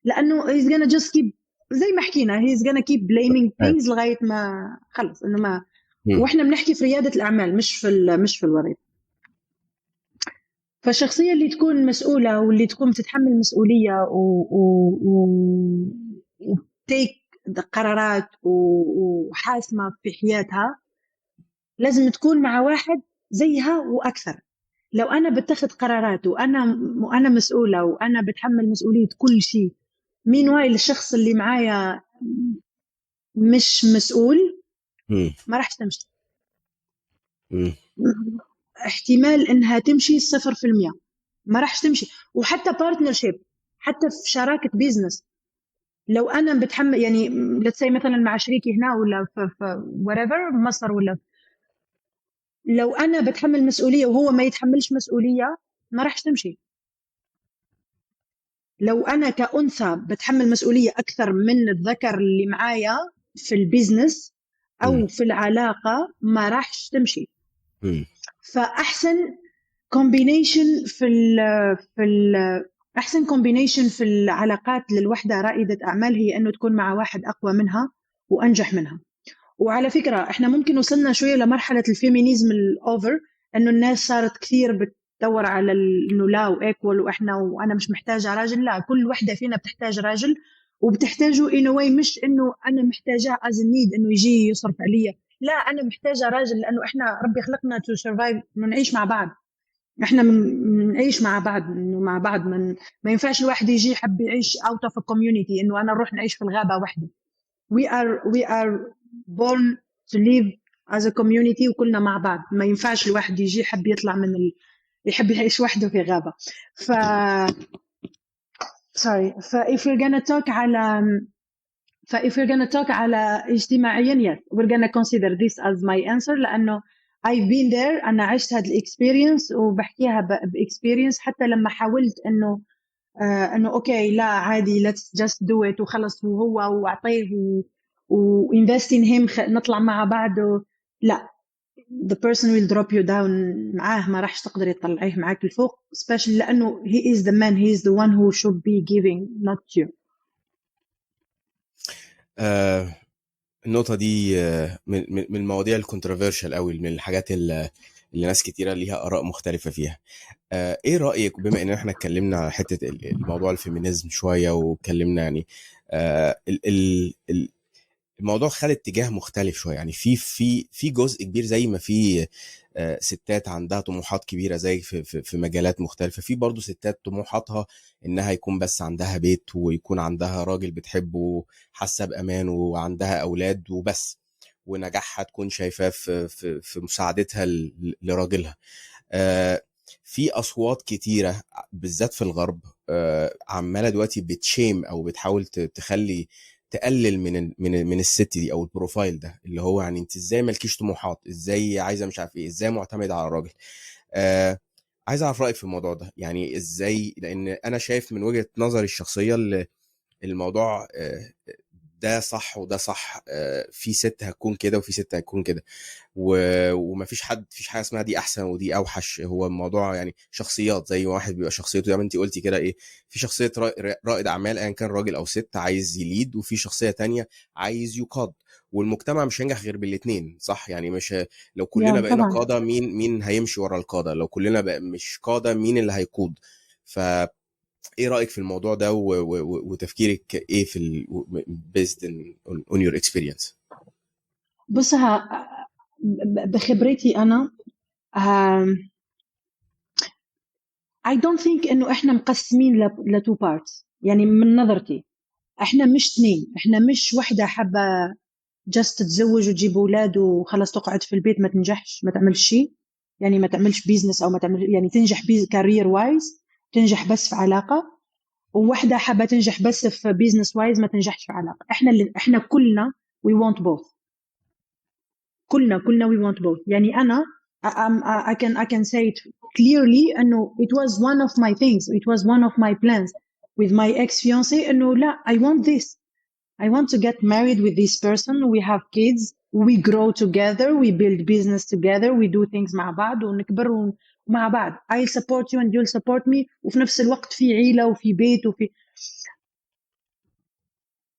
لانه he's gonna just keep زي ما حكينا he's gonna keep blaming things لغايه ما خلص انه ما. واحنا بنحكي في رياده الاعمال مش في الوظيفه. فالشخصية اللي تكون مسؤولة واللي تكون بتتحمل مسؤولية وتيك قرارات وحاسمة في حياتها لازم تكون مع واحد زيها وأكثر. لو أنا بتخذ قرارات وأنا مسؤولة وأنا بتحمل مسؤولية كل شيء، مين وايل الشخص اللي معايا مش مسؤول، ما راح تمشي. احتمال انها تمشي 0%، ما راح تمشي. وحتى بارتنرشيب، حتى في شراكة بيزنس، لو انا بتحمل يعني لتسي مثلا مع شريكي هنا ولا في whatever مصر، ولا لو انا بتحمل مسؤولية وهو ما يتحملش مسؤولية ما راح تمشي. لو انا كأنثى بتحمل مسؤولية اكثر من الذكر اللي معايا في البيزنس او في العلاقة ما راح تمشي. فأحسن كومبينيشن أحسن كومبينيشن في العلاقات للوحدة رائدة أعمال هي أنه تكون مع واحد أقوى منها وأنجح منها. وعلى فكرة إحنا ممكن وصلنا شوية لمرحلة الفيمينيزم الأوفر، أنه الناس صارت كثير تدور على انه لا وايكوال واحنا وانا مش محتاجه راجل. لا، كل وحده فينا بتحتاج راجل، وبتحتاجه in a way، مش انه انا محتاجاه as a need انه يجي يصرف عليا. لا، انا محتاجه راجل لانه احنا ربي خلقنا to survive، انه نعيش مع بعض. احنا نعيش مع بعض، انه مع بعض ما ينفعش الواحد يجي يحب يعيش out of a community، انه انا نروح نعيش في الغابه وحدي. we are born to live as a community وكلنا مع بعض. ما ينفعش الواحد يجي يحب يطلع يحب يعيش وحده في غابة. sorry. if we're gonna talk على اجتماعيا، yes, we're gonna consider this as my answer، لأنه I've been there. أنا عشت هذا الاكسبيرينس وبحكيها باكسبيرينس. حتى لما حاولت انه اوكي لا عادي let's just do it وخلص، وهو واعطيه وinvest in him، نطلع مع بعض. لا، the person will drop you down. معاه ما راحش تقدر يطلعيه معاك الفوق، especially لأنه he is the man, he is the one who should be giving, not you. النقطة دي من المواضيع الكونتروفيرشال قوي، من الحاجات اللي ناس كتيرة ليها آراء مختلفة فيها. ايه رأيك، بما ان احنا اتكلمنا على حتة الموضوع الفيمينيزم شوية، واتكلمنا يعني الموضوع خد اتجاه مختلف شوية، يعني في جزء كبير زي ما في ستات عندها طموحات كبيرة زي في مجالات مختلفة، في برضو ستات طموحاتها انها يكون بس عندها بيت ويكون عندها راجل بتحبه حاسة بأمان وعندها أولاد وبس، ونجاحها تكون شايفاه في مساعدتها لراجلها. في أصوات كتيرة بالذات في الغرب عمالة دلوقتي بتشيم أو بتحاول تقلل من الست دي او البروفايل ده، اللي هو يعني انت ازاي مالكيش طموحات، ازاي عايزه مش عارف ايه، ازاي معتمد على الراجل. عايز اعرف رايك في الموضوع ده، يعني ازاي، لان انا شايف من وجهه نظري الشخصيه الموضوع ده صح وده صح. في ست هتكون كده وفي ست هتكون كده، ومفيش حاجه اسمها دي احسن ودي اوحش. هو الموضوع يعني شخصيات، زي واحد بيبقى شخصيته زي ما انت قلتي كده، ايه، في شخصيه رائد اعمال ايا كان راجل او ست عايز يليد، وفي شخصيه تانية عايز يقاد. والمجتمع مش هينجح غير بالاثنين، صح؟ يعني مش لو كلنا بقينا طبعا. قاده، مين هيمشي ورا القاده؟ لو كلنا بقى مش قاده، مين اللي هيقود؟ ايه رايك في الموضوع ده وتفكيرك ايه في based on your experience؟ بص، بخبرتي انا I don't think انه احنا مقسمين لتو بارتس. يعني من نظرتي احنا مش اثنين، احنا مش وحده حابه just تتزوج وتجيب اولاد وخلاص تقعد في البيت ما تنجحش ما تعملش شيء. يعني ما تعملش بيزنس او ما تعمل، يعني تنجح كارير وايز، تنجح بس في علاقه. وواحده حابه تنجح بس في بيزنس وايز ما تنجحش في علاقه. احنا كلنا we want both. كلنا we want both. يعني انا I can say it clearly انه it was one of my things, it was one of my plans with my ex-fiancé انه لا, I want this. I want to get married with this person, we have kids, we grow together, we build business together, we do things مع بعض ونكبر مع بعض. I'll support you and you'll support me. وفي نفس الوقت في عيلة وفي بيت وفي.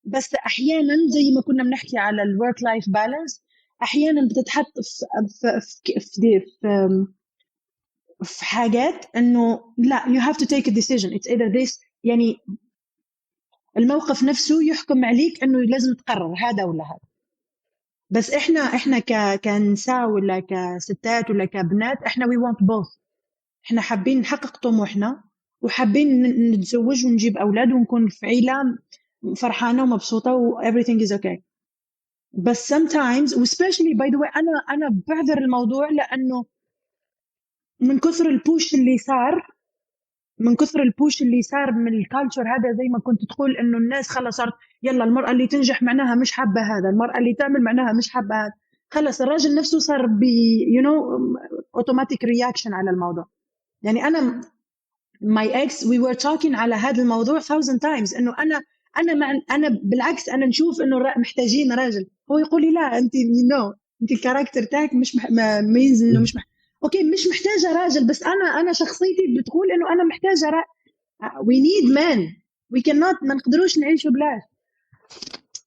بس أحيانا زي ما كنا بنحكي على الwork life balance، أحيانا بتتحط في حاجات إنه لا, you have to take a decision, it's either this. يعني الموقف نفسه يحكم عليك إنه لازم تقرر هذا ولا هذا. بس إحنا كنساء ولا كستات ولا كبنات، إحنا we want both. إحنا حابين نحقق طموحنا وحابين نتزوج ونجيب أولاد ونكون في عيلة فرحانة ومبسوطة و everything is okay. بس sometimes especially by the way أنا بعذر الموضوع، لأنه من كثر البوش اللي صار من الكالتشر هذا، زي ما كنت تقول إنه الناس خلاص صارت يلا المرأة اللي تنجح معناها مش حابة هذا، المرأة اللي تعمل معناها مش حابة هذا. خلاص الراجل نفسه صار you know automatic reaction على الموضوع. يعني أنا my ex we were talking على هذا الموضوع 1000 times إنه أنا بالعكس أنا نشوف إنه محتاجين راجل. هو يقول لي لا أنت أنت الكاركتر تاعك مش ما ينزل إنه مش أوكي مش محتاجة راجل، بس أنا شخصيتي بتقول إنه أنا محتاجة we need man, we cannot ما نقدروش نعيش بلاش.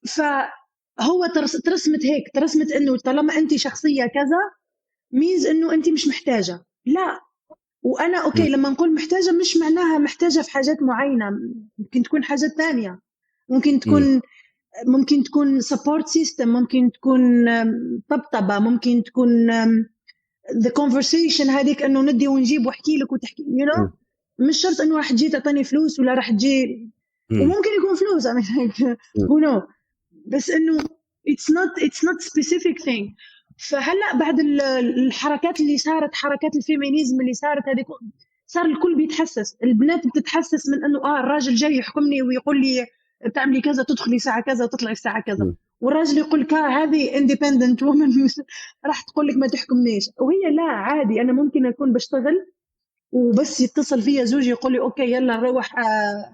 فهو ترسمت إنه طالما أنت شخصية كذا means إنه أنت مش محتاجة. لا، وانا مم. اوكي لما نقول محتاجه مش معناها محتاجه في حاجات معينه، ممكن تكون حاجات تانية، ممكن مم. تكون ممكن تكون سبورت سيستم، ممكن تكون طبطبه، ممكن تكون the conversation هذيك انه ندي ونجيب واحكي لك وتحكي مم. مش شرط انه راح تجي تعطيني فلوس ولا راح تجي، مم. وممكن يكون فلوس I mean like مم. who know، بس انه it's not specific thing. فهلا بعد الحركات اللي صارت، حركات الفيمينيزم اللي صارت هذه، صار الكل بيتحسس، البنات بتتحسس من انه الراجل جاي يحكمني ويقول لي بتعملي كذا، تدخلي ساعه كذا وتطلعي الساعه كذا، مم. والراجل يقول لك هذه independent woman راح تقول لك ما تحكمنيش، وهي لا عادي، انا ممكن اكون بشتغل وبس يتصل فيا زوجي يقول لي اوكي يلا نروح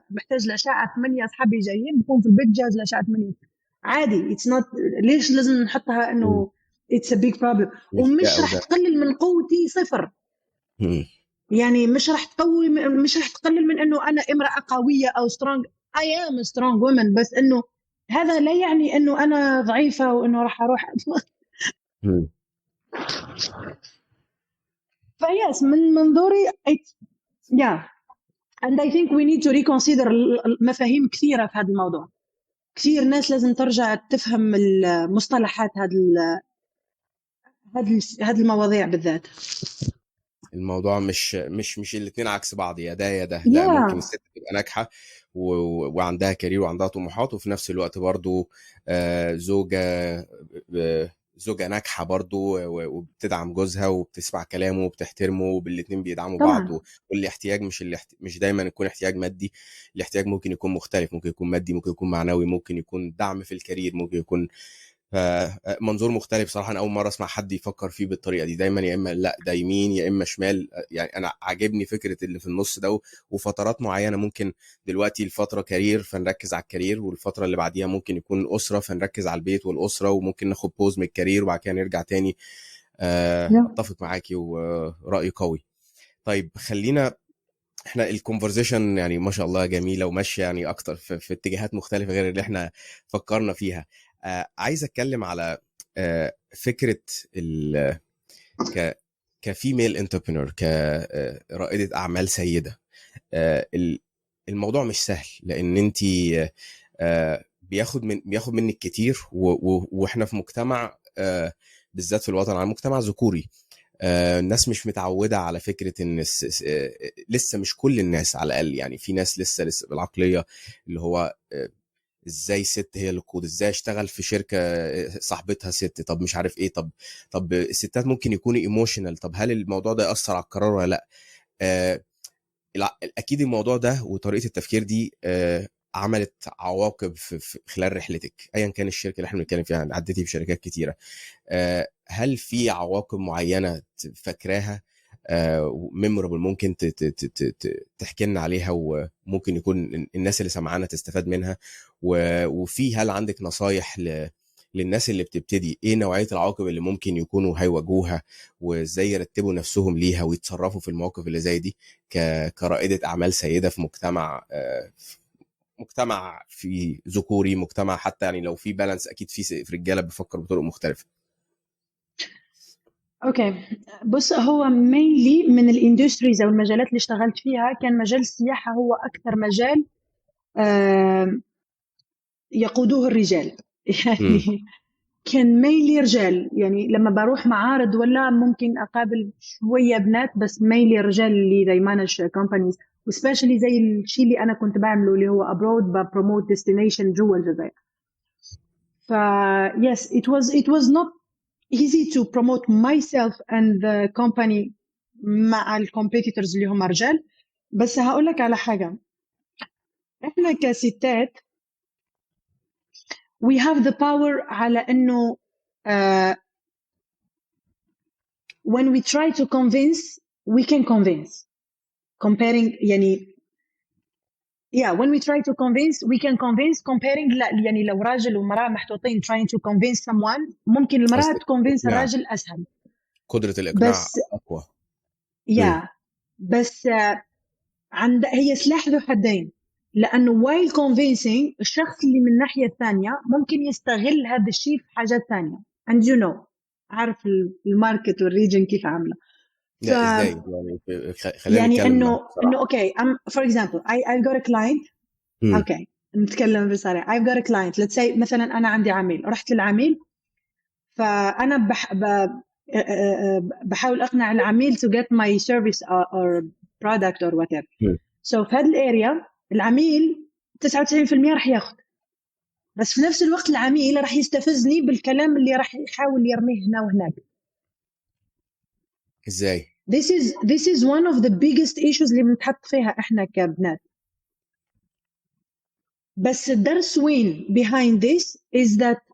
محتاج الاشعه 8 اصحابي جايين، بكون في البيت جاهز الاشعه 8 عادي. اتس نوت ليش لازم نحطها مم. انه اتس ا بيج بروبلم، مش ده ومش او راح ده. تقلل من قوتي صفر، مم. يعني مش راح تقوي، مش راح تقلل من انه انا امراه قويه او سترونج، اي ام سترونج وومن، بس انه هذا لا يعني انه انا ضعيفه وانه راح اروح مم. فيس من منظوري yeah and I think we need to reconsider المفاهيم كثيره في هذا الموضوع. كثير ناس لازم ترجع تفهم المصطلحات هذه المواضيع بالذات. الموضوع مش الاتنين عكس بعض، يا ده يا ده، لا ممكن يا الست تبقى ناجحة وعندها كارير وعندها طموحات، وفي نفس الوقت برضو زوجة زوجة ناجحة برضو وبتدعم جوزها وبتسمع كلامه وبتحترمه، وبالاتنين بيدعموا بعض طبعا والاحتياج مش دايما يكون احتياج مادي. الاحتياج ممكن يكون مختلف، ممكن يكون مادي، ممكن يكون معنوي، ممكن يكون دعم في الكارير، ممكن يكون منظور مختلف. صراحة أنا أول مرة أسمع حد يفكر فيه بالطريقة دي، دايما يا إما لا ده يمين يا إما شمال. يعني أنا عاجبني فكرة اللي في النص ده، وفترات معينة ممكن دلوقتي الفترة كارير فنركز على الكارير، والفترة اللي بعديها ممكن يكون أسرة فنركز على البيت والأسرة، وممكن ناخد بوز من الكارير وبعد كده نرجع تاني. يا. أتفق معاكي ورأي قوي. طيب خلينا احنا الكونفرزيشن يعني ما شاء الله جميله وماشيه يعني اكتر في اتجاهات مختلفه غير اللي احنا فكرنا فيها. عايز اتكلم على فكره ال ك كفيميل انتربرينور، كرائده اعمال سيده. الموضوع مش سهل، لان انت بياخد منك كتير، واحنا في مجتمع بالذات في الوطن العربي مجتمع ذكوري. الناس مش متعودة على فكرة ان لسه مش كل الناس، على الاقل يعني في ناس لسه بالعقلية اللي هو ازاي ست هي اللي تقود، ازاي اشتغل في شركة صاحبتها ست، طب مش عارف ايه، طب الستات ممكن يكونوا ايموشنال، طب هل الموضوع ده يأثر على القرار ولا لا؟ آه، اكيد الموضوع ده وطريقة التفكير دي عملت عواقب في خلال رحلتك ايا كان الشركة اللي احنا بنتكلم فيها. عديتي في شركات كتيرة، هل في عواقب معينة فاكراها ميمورابل ممكن تحكي لنا عليها، وممكن يكون الناس اللي سمعانا تستفاد منها؟ وفي هل عندك نصايح للناس اللي بتبتدي، ايه نوعية العواقب اللي ممكن يكونوا هيواجهوها، وازاي يرتبوا نفسهم ليها ويتصرفوا في المواقف اللي زي دي كرائدة اعمال سيدة في مجتمع في ذكوري، مجتمع حتى يعني لو في بالانس اكيد في رجاله بيفكر بطرق مختلفه. اوكي بص، هو مينلي من الاندستريز او المجالات اللي اشتغلت فيها كان مجال السياحه هو اكثر مجال يقودوه الرجال امم. يعني كان مينلي رجال، يعني لما بروح معارض ولا ممكن اقابل شويه بنات، بس مينلي رجال اللي they manage companies، وسبيشالي زي الشيء اللي انا كنت بعمله اللي هو abroad ببروموت ديستنيشن جوا الجزائر. ف yes it was not easy to promote myself and the company مع الكومبيتيتورز اللي هم رجال. بس هقول لك على حاجه، احنا كستات we have the power على انه uh, when we try to convince we can convince comparing يعني yeah when we try to convince we can convince comparing لا يعني لو راجل ومرأة محطوطين trying to convince someone ممكن المرأة قصدك تconvince اقناع، الراجل أسهل. قدره الاقناع بس اقوى. امم. yeah بس هي سلاح ذو حدين، لأنه while convincing الشخص اللي من الناحية الثانية ممكن يستغل هذا الشيء في حاجات ثانية and you know عارف الماركت والريجن كيف عاملة. لا ازاي يعني خلينا يعني نتكلم انه بصراحه. اوكي for example I've got a client. امم. اوكي نتكلم بصراحة. I've got a client let's say مثلا انا عندي عميل، رحت للعميل، فانا بحاول اقنع العميل to get my service or product or whatever. so في هذه الاريا العميل 99% راح ياخذ، بس في نفس الوقت العميل راح يستفزني بالكلام اللي راح يحاول يرميه هنا وهناك. ازاي؟ this is one of the biggest issues اللي بنتحط فيها احنا كبنات. بس الدرس وين behind this is that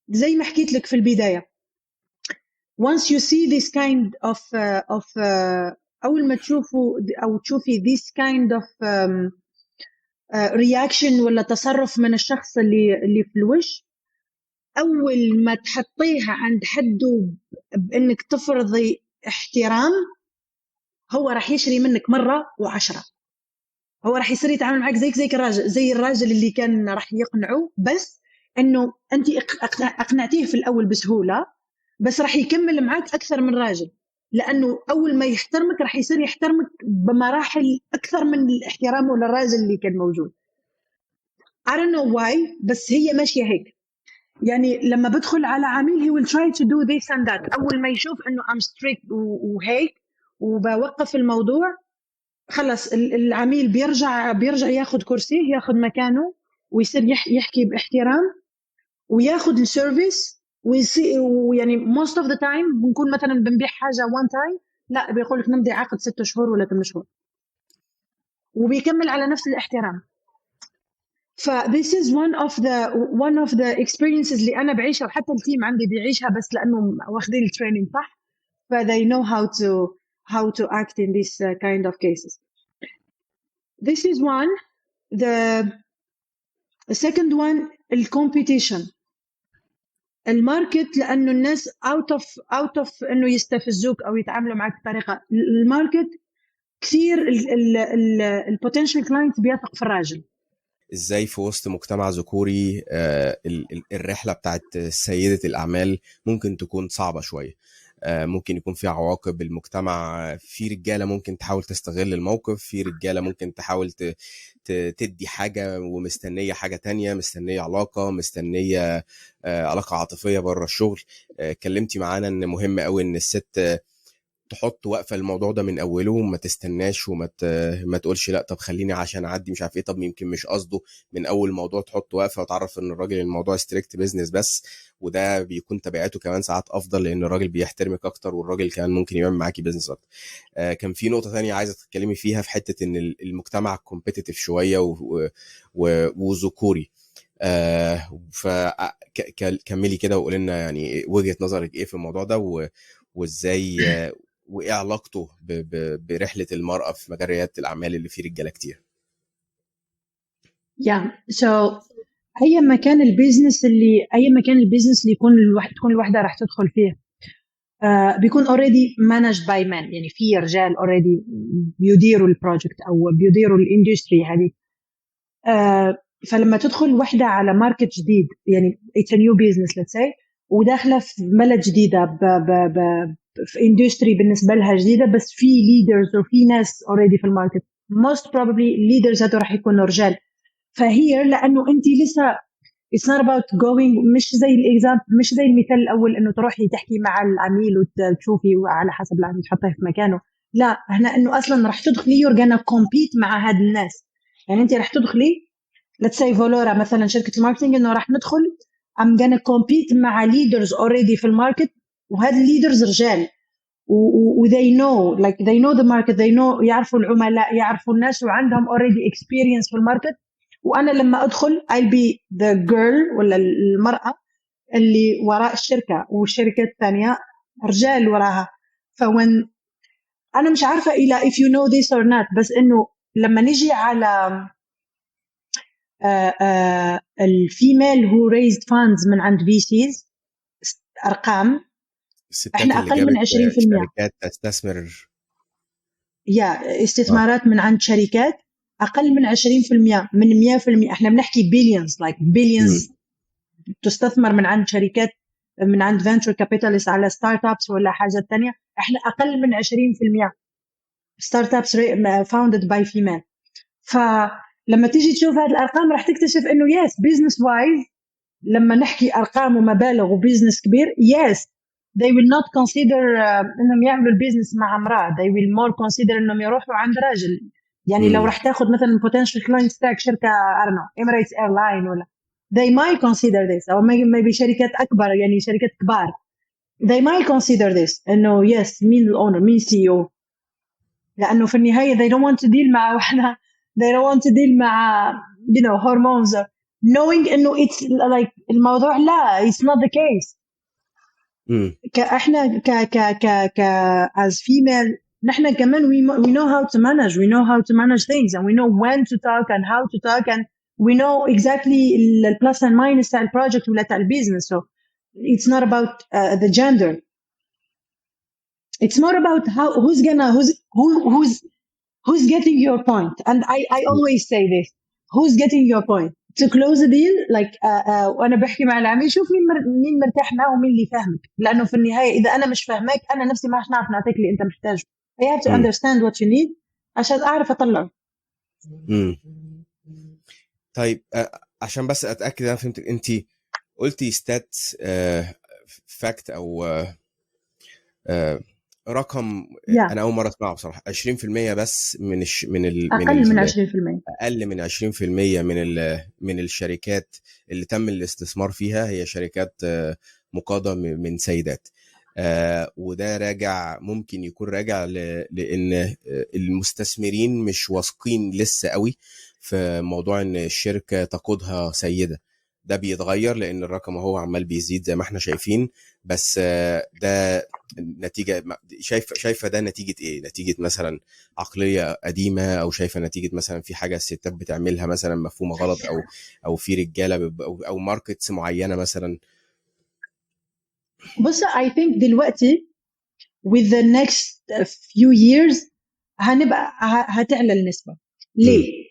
زي ما حكيت لك في البداية، once you see this kind of أول ما تشوفوا أو تشوفي this kind of reaction ولا تصرف من الشخص اللي في الوش، أول ما تحطيها عند حده بأنك تفرضي احترام، هو راح يشري منك مرة و10. هو راح يصير يتعامل معك زي الراجل اللي كان راح يقنعه، بس انه انت اقنعتيه في الاول بسهوله، بس راح يكمل معك اكثر من راجل، لانه اول ما يحترمك راح يصير يحترمك بمراحل اكثر من الاحترام للراجل اللي كان موجود. I don't know why بس هي ماشيه هيك. يعني لما بدخل على عميل he will try to do this and that، اول ما يشوف انه I'm strict وهيك وبوقف الموضوع، خلص العميل بيرجع ياخد كرسيه، ياخد مكانه ويصير يحكي باحترام وياخد السيرفيس ويعني most of the time بنكون مثلا بنبيع حاجة one time، لا بيقولك نمضي عقد 6 شهور ولا 8 شهور، وبيكمل على نفس الاحترام. ف this is one of the experiences اللي أنا بعيشها وحتى التيم عندي بيعيشها، بس لأنه واخدين التريننج صح، ف they know how to act in this kind of cases. This is one. The second one الcompetition. الماركت، لأنه الناس out of إنه يستفزوك أو يتعاملوا معك بطريقة، الماركت كثير البوتنشال كلاينت بيثق في الراجل. ازاي في وسط مجتمع ذكوري الرحله بتاعت سيده الاعمال ممكن تكون صعبه شويه، ممكن يكون في عواقب المجتمع، في رجاله ممكن تحاول تستغل الموقف، في رجاله ممكن تحاول تدي حاجه ومستنيه حاجه تانية، مستنيه علاقه، مستنيه علاقه عاطفيه بره الشغل. اتكلمتي معانا ان مهم قوي ان الست تحط وقفه الموضوع ده من اوله، وما تستناش ما تقولش لا طب خليني عشان اعدي مش عارف ايه، طب يمكن مش قصده، من اول الموضوع تحط وقفه وتعرف ان الراجل الموضوع ستريكت بيزنس بس، وده بيكون تبعاته كمان ساعات افضل لان الراجل بيحترمك اكتر والراجل كمان ممكن يعمل معاكي بيزنس اكتر. كان في نقطه ثانيه عايزه تتكلمي فيها في حته ان المجتمع كومبيتيتيف شويه وذكوري، فكملي كده وقولي لنا يعني وجهه نظرك ايه في الموضوع ده، وازاي وايه علاقته برحله المراه في مجال رياده الاعمال اللي فيه رجاله كتير. so اي مكان البيزنس اللي تكون الوحده راح تدخل فيه بيكون already managed by men، يعني في رجال already بيديروا البروجكت او بيديروا الاندستري هذه. فلما تدخل وحده على ماركت جديد، يعني it's a new business let's say، وداخله في بلد جديده في اندستري بالنسبه لها جديده، بس في ليدرز وفي ناس اوريدي في الماركت، most probably الليدرز هذول راح يكونوا رجال. فهي لانه انت لسه it's not about going، مش زي المثال الاول انه تروحي تحكي مع العميل وتشوفي على حسب العميل تحطيه في مكانه، لا هنا انه اصلا راح تدخلي you're gonna compete مع هاد الناس. يعني انت راح تدخلي let's say فولورا مثلا شركه الماركتينج، انه راح ندخل I'm gonna compete مع leaders already في الماركت، وهاد الليدرز رجال و they know the market، they know، يعرفوا العملاء، يعرفوا الناس، وعندهم already experience في الماركت. وأنا لما أدخل I'll be the girl ولا المرأة اللي وراء الشركة، والشركة الثانية رجال وراها. فوين أنا مش عارفة إلى if you know this or not، بس إنه لما نيجي على الفيميل who raised funds من عند VCs أرقام، إحنا أقل من 20%. شركات تستثمر استثمارات من عند شركات أقل من 20% من 100%. إحنا بنحكي billions like billions تستثمر من عند شركات، من عند venture capitalists على ستارت ابس ولا حاجة تانية. احنا اقل من 20% ستارت ابس founded by female. فلما تيجي تشوف هذه الارقام راح تكتشف انه يس بزنس وايز لما نحكي ارقام ومبالغ وبزنس كبير yes they will not consider انهم يعملوا البيزنس مع امراه, they will more consider انهم يروحوا عند راجل. يعني لو راح تاخذ مثلا potential client stack شركه I don't know Emirates Airline ولا they might consider this او maybe شركات اكبر يعني شركات كبار they might consider this انه yes مين الاونر مين CEO, لانه في النهايه they don't want to deal مع واحده they don't want to deal مع you know hormones knowing انه it's like الموضوع لا it's not the case. احنا ك as female نحن كمان we know how to manage things and we know when to talk and how to talk and we know exactly the plus and minus تاع البروجكت ولا تاع البيزنس. So it's not about the gender, it's more about how who's getting your point. And I always say this, who's getting your point to close a deal like وانا بحكي مع العميل شوف مين مرتاح معه ومين اللي فاهمك, لانه في النهايه اذا انا مش فاهمك انا نفسي ما راح نعرف نعطيك اللي انت محتاجه. I have to understand what you need عشان اعرف اطلعه. طيب عشان بس اتاكد انا فهمت, انت قلتي ستات فاكت او رقم انا اول مره اسمعه بصراحه 20% بس من اقل من 20% من الشركات اللي تم الاستثمار فيها هي شركات مقاده من سيدات. وده راجع ممكن يكون راجع لان المستثمرين مش واثقين لسه قوي في موضوع ان الشركه تقودها سيده. ده بيتغير لان الرقم هو عمال بيزيد زي ما احنا شايفين, بس ده نتيجه شايفه ده نتيجه ايه؟ نتيجه مثلا عقليه قديمه, او شايفه نتيجه مثلا في حاجه الستات بتعملها مثلا مفهومه غلط, او في رجاله او ماركتس معينه مثلا؟ بص I think دلوقتي with the next few years هتعلى النسبه. ليه؟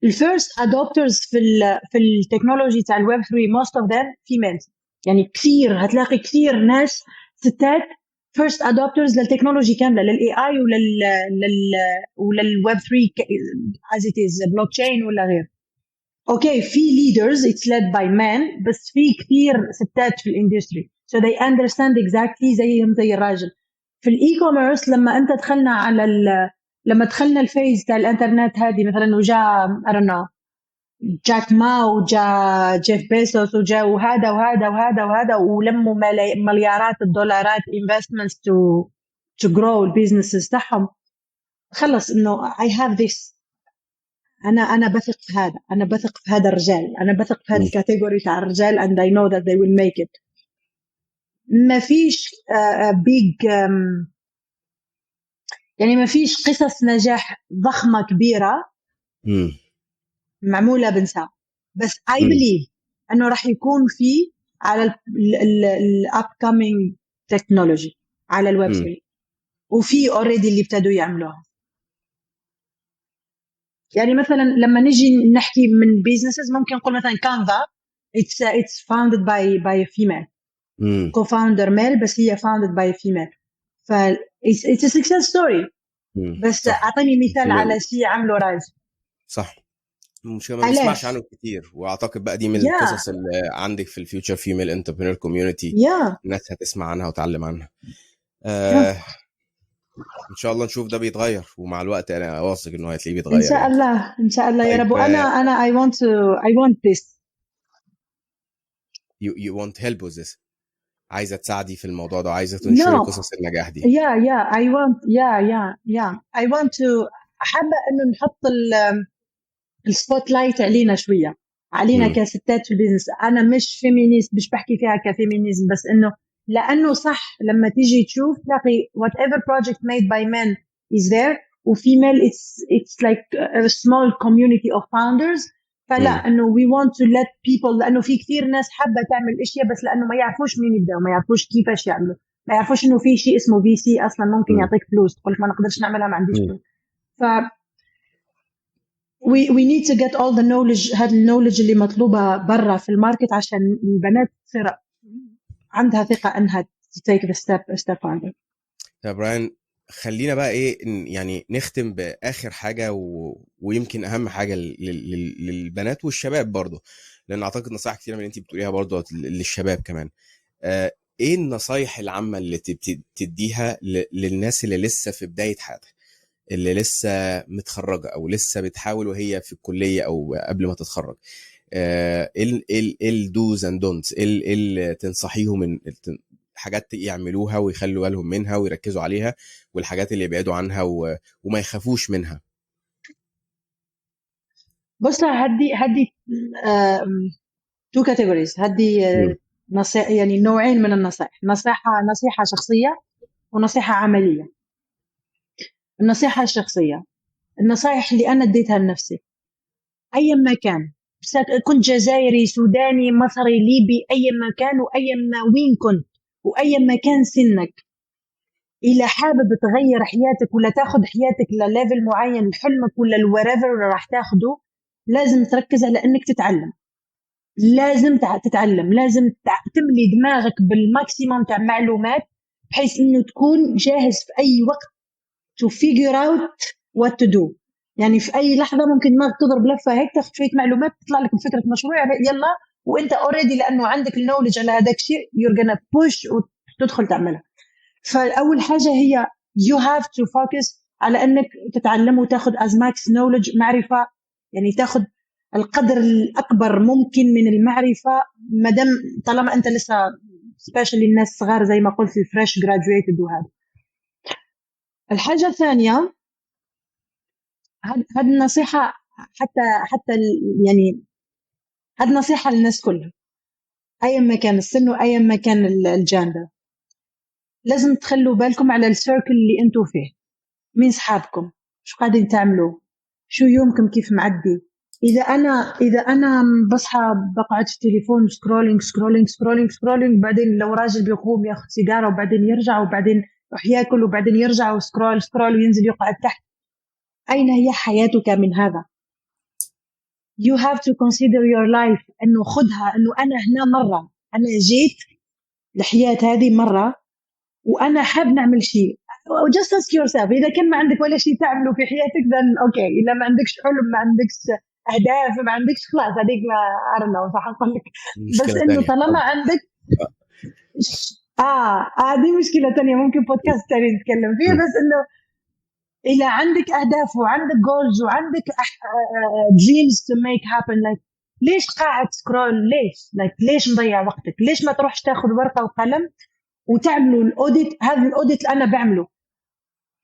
الفيرست adopters في التكنولوجي تاع الويب 3 most of them females, يعني كثير هتلاقي كثير ناس ستات first adopters للتكنولوجي كامله, للاي اي وللويب 3 as it is blockchain ولا غير. اوكي في leaders it's led by men, بس في كثير ستات في الاندستري so they understand exactly زي الراجل. في الاي كوميرس لما دخلنا الفيز تاع الانترنت هذه مثلا وجاء جاك ما وجاء جيف بيسوس وجاء وهذا ولموا مليارات الدولارات investments to grow البيزنسز تاعهم, خلص انه I have this, انا بثق في هذا, انا بثق في هذا الرجال, انا بثق في هذا الكاتيجوري تاع الرجال and I know that they will make it. ما فيش big يعني ما فيش قصص نجاح ضخمة كبيرة معمولة بنساء, بس I believe أنه راح يكون في على ال upcoming technology على الويب 3 وفي already اللي ابتدوا يعملوها. يعني مثلا لما نجي نحكي من businesses ممكن نقول مثلا Canva it's founded by a female co-founder male, بس هي founded by a female, ف it's a success story. بس أعطيني مثال على شيء عمله راجل. صح, مش ما نسمعش عنه كتير, واعتقد بقى دي من القصص اللي عندك في الفيوتشر فيميل انتربرينور كوميونتي الناس هتسمع عنها وتعلم عنها. ان شاء الله نشوف ده بيتغير, ومع الوقت انا واثق انه هتلاقيه بيتغير ان شاء الله يعني. ان شاء الله يا رب. انا I want this. you want help with this, عايزه تساعدي في الموضوع ده, عايزه تنشري قصص النجاح دي. I want to حابه انه نحط السبوت لايت علينا شويه, علينا كستات في البيزنس. انا مش فيمينيست, مش بحكي فيها كفيمينيزم, بس انه لانه صح لما تيجي تشوف تلاقي whatever project made by men is there وفيميل it's like a small community of founders. فلا انه we want to let people, لانه في كثير ناس حابه تعمل اشياء بس لانه ما يعرفوش مين يبداوا, ما يعرفوش كيفاش يعملوا, ما يعرفوش انه في شيء اسمه VC اصلا ممكن يعطيك فلوس, تقول لك ما نقدرش نعملها, ما عنديش فلوس. ف we need to get all the knowledge, هذا النولج اللي مطلوبه برا في الماركت عشان البنات تصير عندها ثقه انها take the step further. يا براين، خلينا بقى ايه يعني نختم باخر حاجه ويمكن اهم حاجه للبنات والشباب برضه، لان اعتقد نصائح كتيره من اللي انت بتقوليها برضه للشباب كمان. آه، ايه النصايح العامه اللي تديها للناس اللي لسه في بدايه حياتها، اللي لسه متخرجه او لسه بتحاول وهي في الكليه او قبل ما تتخرج؟ ايه الدوز اند دونتس، ايه اللي تنصحيهم حاجات يعملوها ويخلوا بالهم منها ويركزوا عليها، والحاجات اللي يبعدوا عنها وما يخافوش منها؟ بص، هدي تو كاتيجوريز، هدي مم. نصيحة، يعني نوعين من النصائح، نصيحة شخصية ونصيحة عملية. النصيحة الشخصية، النصائح اللي أنا اديتها لنفسي أي ما كان، كنت جزائري، سوداني، مصري، ليبي، أي ما كان وأي ما وين كنت وأي ما كان سنك، إذا حابب تغير حياتك ولا تاخد حياتك لليفل معين، لحلمك ولا الوريفر اللي راح تاخده، لازم تركز على أنك تتعلم. لازم تتعلم، لازم تملي دماغك بالماكسيموم تاع معلومات، بحيث انه تكون جاهز في اي وقت to figure out what to do. يعني في اي لحظه ممكن دماغك تضرب لفه هيك، تاخذ شويه معلومات، تطلع لك بفكره مشروع، يلا، وانت اوريدي لانه عندك النولج على هذاك الشيء you're gonna push وتدخل تعملها. فاول حاجه هي you have to focus على انك تتعلم وتاخذ as max knowledge، معرفه، يعني تاخذ القدر الأكبر ممكن من المعرفة، مدام طالما أنت لسه especially الناس صغار زي ما قلت fresh graduated. وهذا الحاجة الثانية، هذه النصيحة حتى يعني هذه نصيحة للناس كلها، أي ما كان السن وأي ما كان الجاندر، لازم تخلوا بالكم على السيركل اللي أنتوا فيه، مين صحابكم، شو قاعدين تعملوا، شو يومكم كيف معدي. إذا أنا بصحى بقعد في التليفون سكرولينج، بعدين لو راجل بيقوم ياخد سيجارة وبعدين يرجع وبعدين يروح ياكل وبعدين يرجع وسكرول وينزل يقعد تحت، أين هي حياتك من هذا؟ You have to consider your life، أنه خدها أنه أنا هنا مرة، أنا جيت لحياة هذه مرة وأنا حاب نعمل شيء. just ask yourself، إذا كان ما عندك ولا شيء تعمله في حياتك then okay، إذا ما عندكش حلم، ما عندكش أهداف، ما عندكش، خلاص هذيك ما أعرفنا صح أقول لك. بس مشكله إنه تانية. طالما عندك دي مشكلة تانية، ممكن بودكاست تاني نتكلم فيه. بس إنه إذا عندك أهداف وعندك goals وعندك dreams to make happen، like ليش قاعد سكرول؟ ليش مضيع وقتك؟ ليش ما تروحش تاخذ ورقة وقلم وتعملوا الاوديت؟ هذا الاوديت اللي انا بعمله،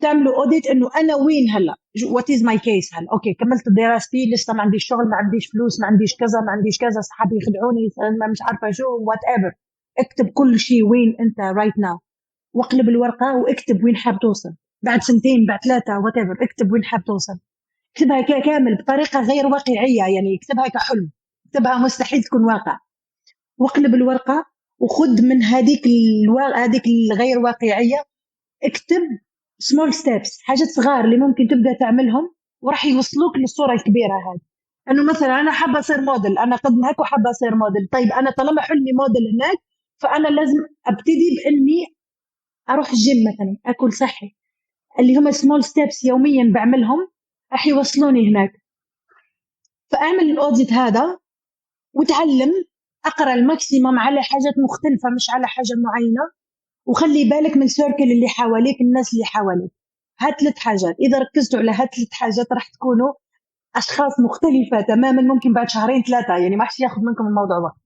تعملوا اوديت انه انا وين هلا، وات از ماي كيس هلا. اوكي، كملت دراستي، لسه ما عنديش شغل، ما عنديش فلوس، ما عنديش كذا، ما عنديش كذا، اصحابي يخدعوني، ما مش عارفه شو، وات ايفر. اكتب كل شيء وين انت رايت ناو، واقلب الورقه واكتب وين حاب توصل بعد سنتين، بعد 3، وات ايفر. اكتب وين حاب توصل، اكتبها كامل بطريقه غير واقعيه، يعني اكتبها كحلم، اكتبها مستحيل تكون واقع. واقلب الورقه وخد من هذيك الغير واقعيه، اكتب small steps، حاجات صغار اللي ممكن تبدا تعملهم وراح يوصلوك للصوره الكبيره هذه. انه مثلا انا حابه اصير موديل، انا قد هيك وحابه اصير موديل، طيب انا طالما حلمي موديل هناك، فانا لازم ابتدي باني اروح الجيم مثلا، اكل صحي، اللي هم small steps يوميا بعملهم راح يوصلوني هناك. فاعمل الاوديت هذا وتعلم، اقرا الماكسيمم على حاجات مختلفه مش على حاجه معينه، وخلي بالك من السيركل اللي حواليك، الناس اللي حواليك. هات 3 حاجات، اذا ركزتوا على هات 3 حاجات راح تكونوا اشخاص مختلفه تماما، ممكن بعد 2-3 يعني ما حش ياخذ منكم الموضوع وقت.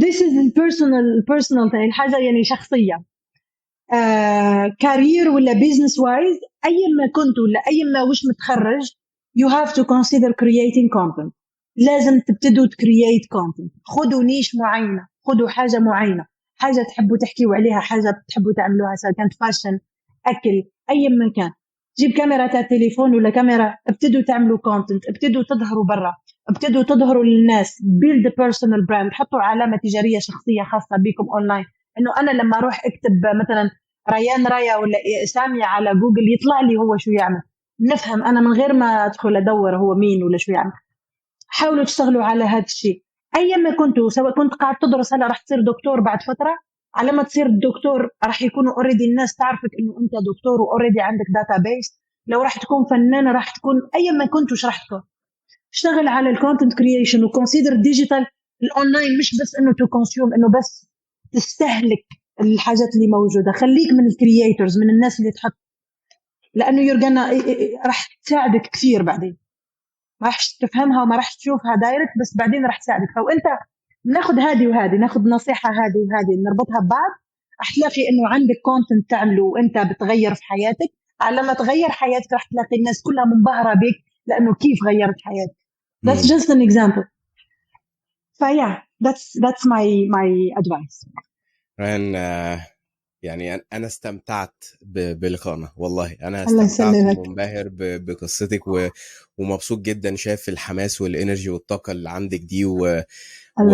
this is personal يعني الحاجه يعني شخصيه، كارير ولا business wise، اي ما كنت ولا اي ما وش متخرج، you have to consider creating content. لازم تبتدوا create content، خدوا نيش معينه، خدوا حاجه معينه، حاجه تحبوا تحكيوا عليها، حاجه تحبوا تعملوها، سواء كانت فاشن، اكل، اي ما كان. جيب كاميرا تاع التليفون ولا كاميرا، ابتدوا تعملوا كونتنت، ابتدوا تظهروا برا، ابتدوا تظهروا للناس، build a personal brand، حطوا علامه تجاريه شخصيه خاصه بكم اونلاين. انه انا لما اروح اكتب مثلا ريان رايا ولا سامية على جوجل، يطلع لي هو شو يعمل، نفهم انا من غير ما ادخل ادور هو مين ولا شو يعمل. حاولوا تشتغلوا على هذا الشيء. ايا ما كنتوا، سواء كنت قاعد تدرس هلا راح تصير دكتور بعد فتره، على ما تصير الدكتور راح يكونوا اوريدي الناس تعرفك انه انت دكتور واوريدي عندك داتابيس. لو راح تكون فنانه راح تكون اي ما كنت وش راح تكون. اشتغل على الكونتنت كرييشن وكونسيدر ديجيتال الاونلاين مش بس انه تو كونسيوم، انه بس تستهلك الحاجات اللي موجوده. خليك من الكرييتورز، من الناس اللي تحط، لانه يرجعنا راح تساعدك كثير بعدين. ما راح تفهمها وما راح تشوفها دايركت، بس بعدين راح تساعدك. فانت بناخذ هذه وهذه، ناخذ نصيحه هذه وهذه نربطها ببعض، راح تلاقي انه عندك كونتنت تعمله وانت بتغير في حياتك. على ما تغير حياتك راح تلاقي الناس كلها منبهره بك لانه كيف غيرت حياتك. That's just an example. So yeah, that's my advice. ريان، يعني انا استمتعت بلقائنا، والله انا الله استمتعت يسلمك. ومنبهر بقصتك ومبسوط جدا شايف الحماس والانرجي والطاقه اللي عندك دي الله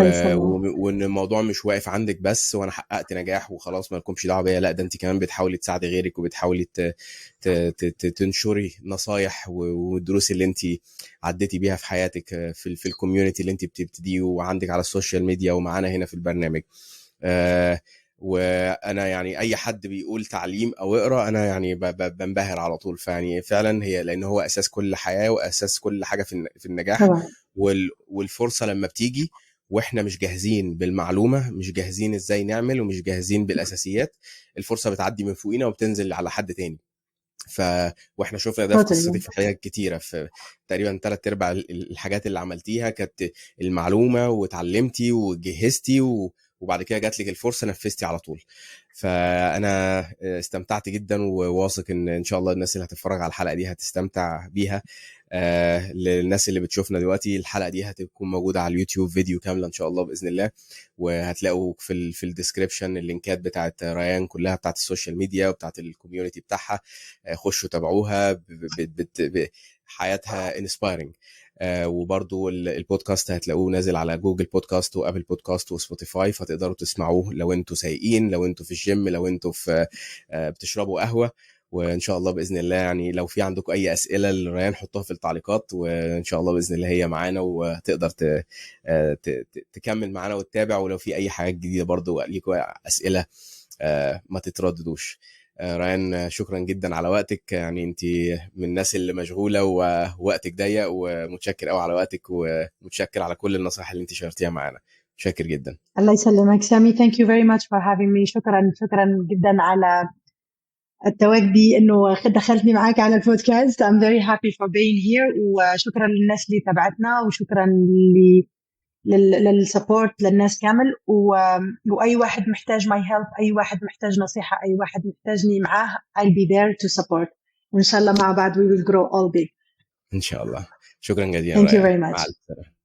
يسلمك. وان الموضوع مش واقف عندك بس وانا حققت نجاح وخلاص ما لكمش دعوه بيا، لا ده انت كمان بتحاولي تساعدي غيرك وبتحاولي تنشري نصايح والدروس اللي انت عديتي بيها في حياتك في الكوميونتي اللي انت بتبتديه وعندك على السوشيال ميديا ومعانا هنا في البرنامج. وانا يعني اي حد بيقول تعليم او اقرا انا يعني بنبهر على طول. فيعني فعلا هي لان هو اساس كل حياه واساس كل حاجه في النجاح. طبعا. والفرصه لما بتيجي واحنا مش جاهزين بالمعلومه، مش جاهزين ازاي نعمل ومش جاهزين بالاساسيات، الفرصه بتعدي من فوقينا وبتنزل على حد تاني. واحنا شفنا ده في قصتك في حاجات كتيره، في تقريبا 3/4 الحاجات اللي عملتيها كانت المعلومه وتعلمتي وجهزتي وبعد كده جات لك الفرصه نفذتي على طول. فانا استمتعت جدا وواثق ان شاء الله الناس اللي هتتفرج على الحلقه دي هتستمتع بيها. للناس اللي بتشوفنا دلوقتي الحلقه دي هتكون موجوده على اليوتيوب فيديو كامله ان شاء الله باذن الله، وهتلاقوا في الديسكريبشن اللينكات بتاعت ريان كلها بتاعت السوشيال ميديا وبتاعت الكوميونتي بتاعها. خشوا تابعوها، حياتها انسبايرنج. وبرضو البودكاست هتلاقوه نازل على جوجل بودكاست وابل بودكاست وسبوتيفاي، فتقدروا تسمعوه لو انتوا سايقين، لو انتوا في الجيم، لو انتوا في بتشربوا قهوة. وان شاء الله باذن الله يعني لو في عندكم اي اسئله لريان حطوها في التعليقات، وان شاء الله باذن الله هي معانا وتقدر تكمل معانا وتتابع. ولو في اي حاجات جديده برضو ليكم اسئله ما تترددوش. ريان شكرا جدا على وقتك، يعني انت من الناس اللي مشغوله ووقتك ضيق، ومتشكر قوي على وقتك ومتشكر على كل النصائح اللي انت شاركتيها معانا. متشكر جدا. الله يسلمك سامي. thank you very much for having me. شكرا جدا على التواجدي انه دخلتني معاك على البودكاست. I'm very happy for being here. وشكرا للناس اللي تابعتنا، وشكرا للسبورت للناس كامل. واي واحد محتاج my help، اي واحد محتاج نصيحة، اي واحد محتاجني معاه، I'll be there to support. وان شاء الله مع بعض we will grow all big. ان شاء الله. شكرا جزيلا. Thank you very much. مع السلامة.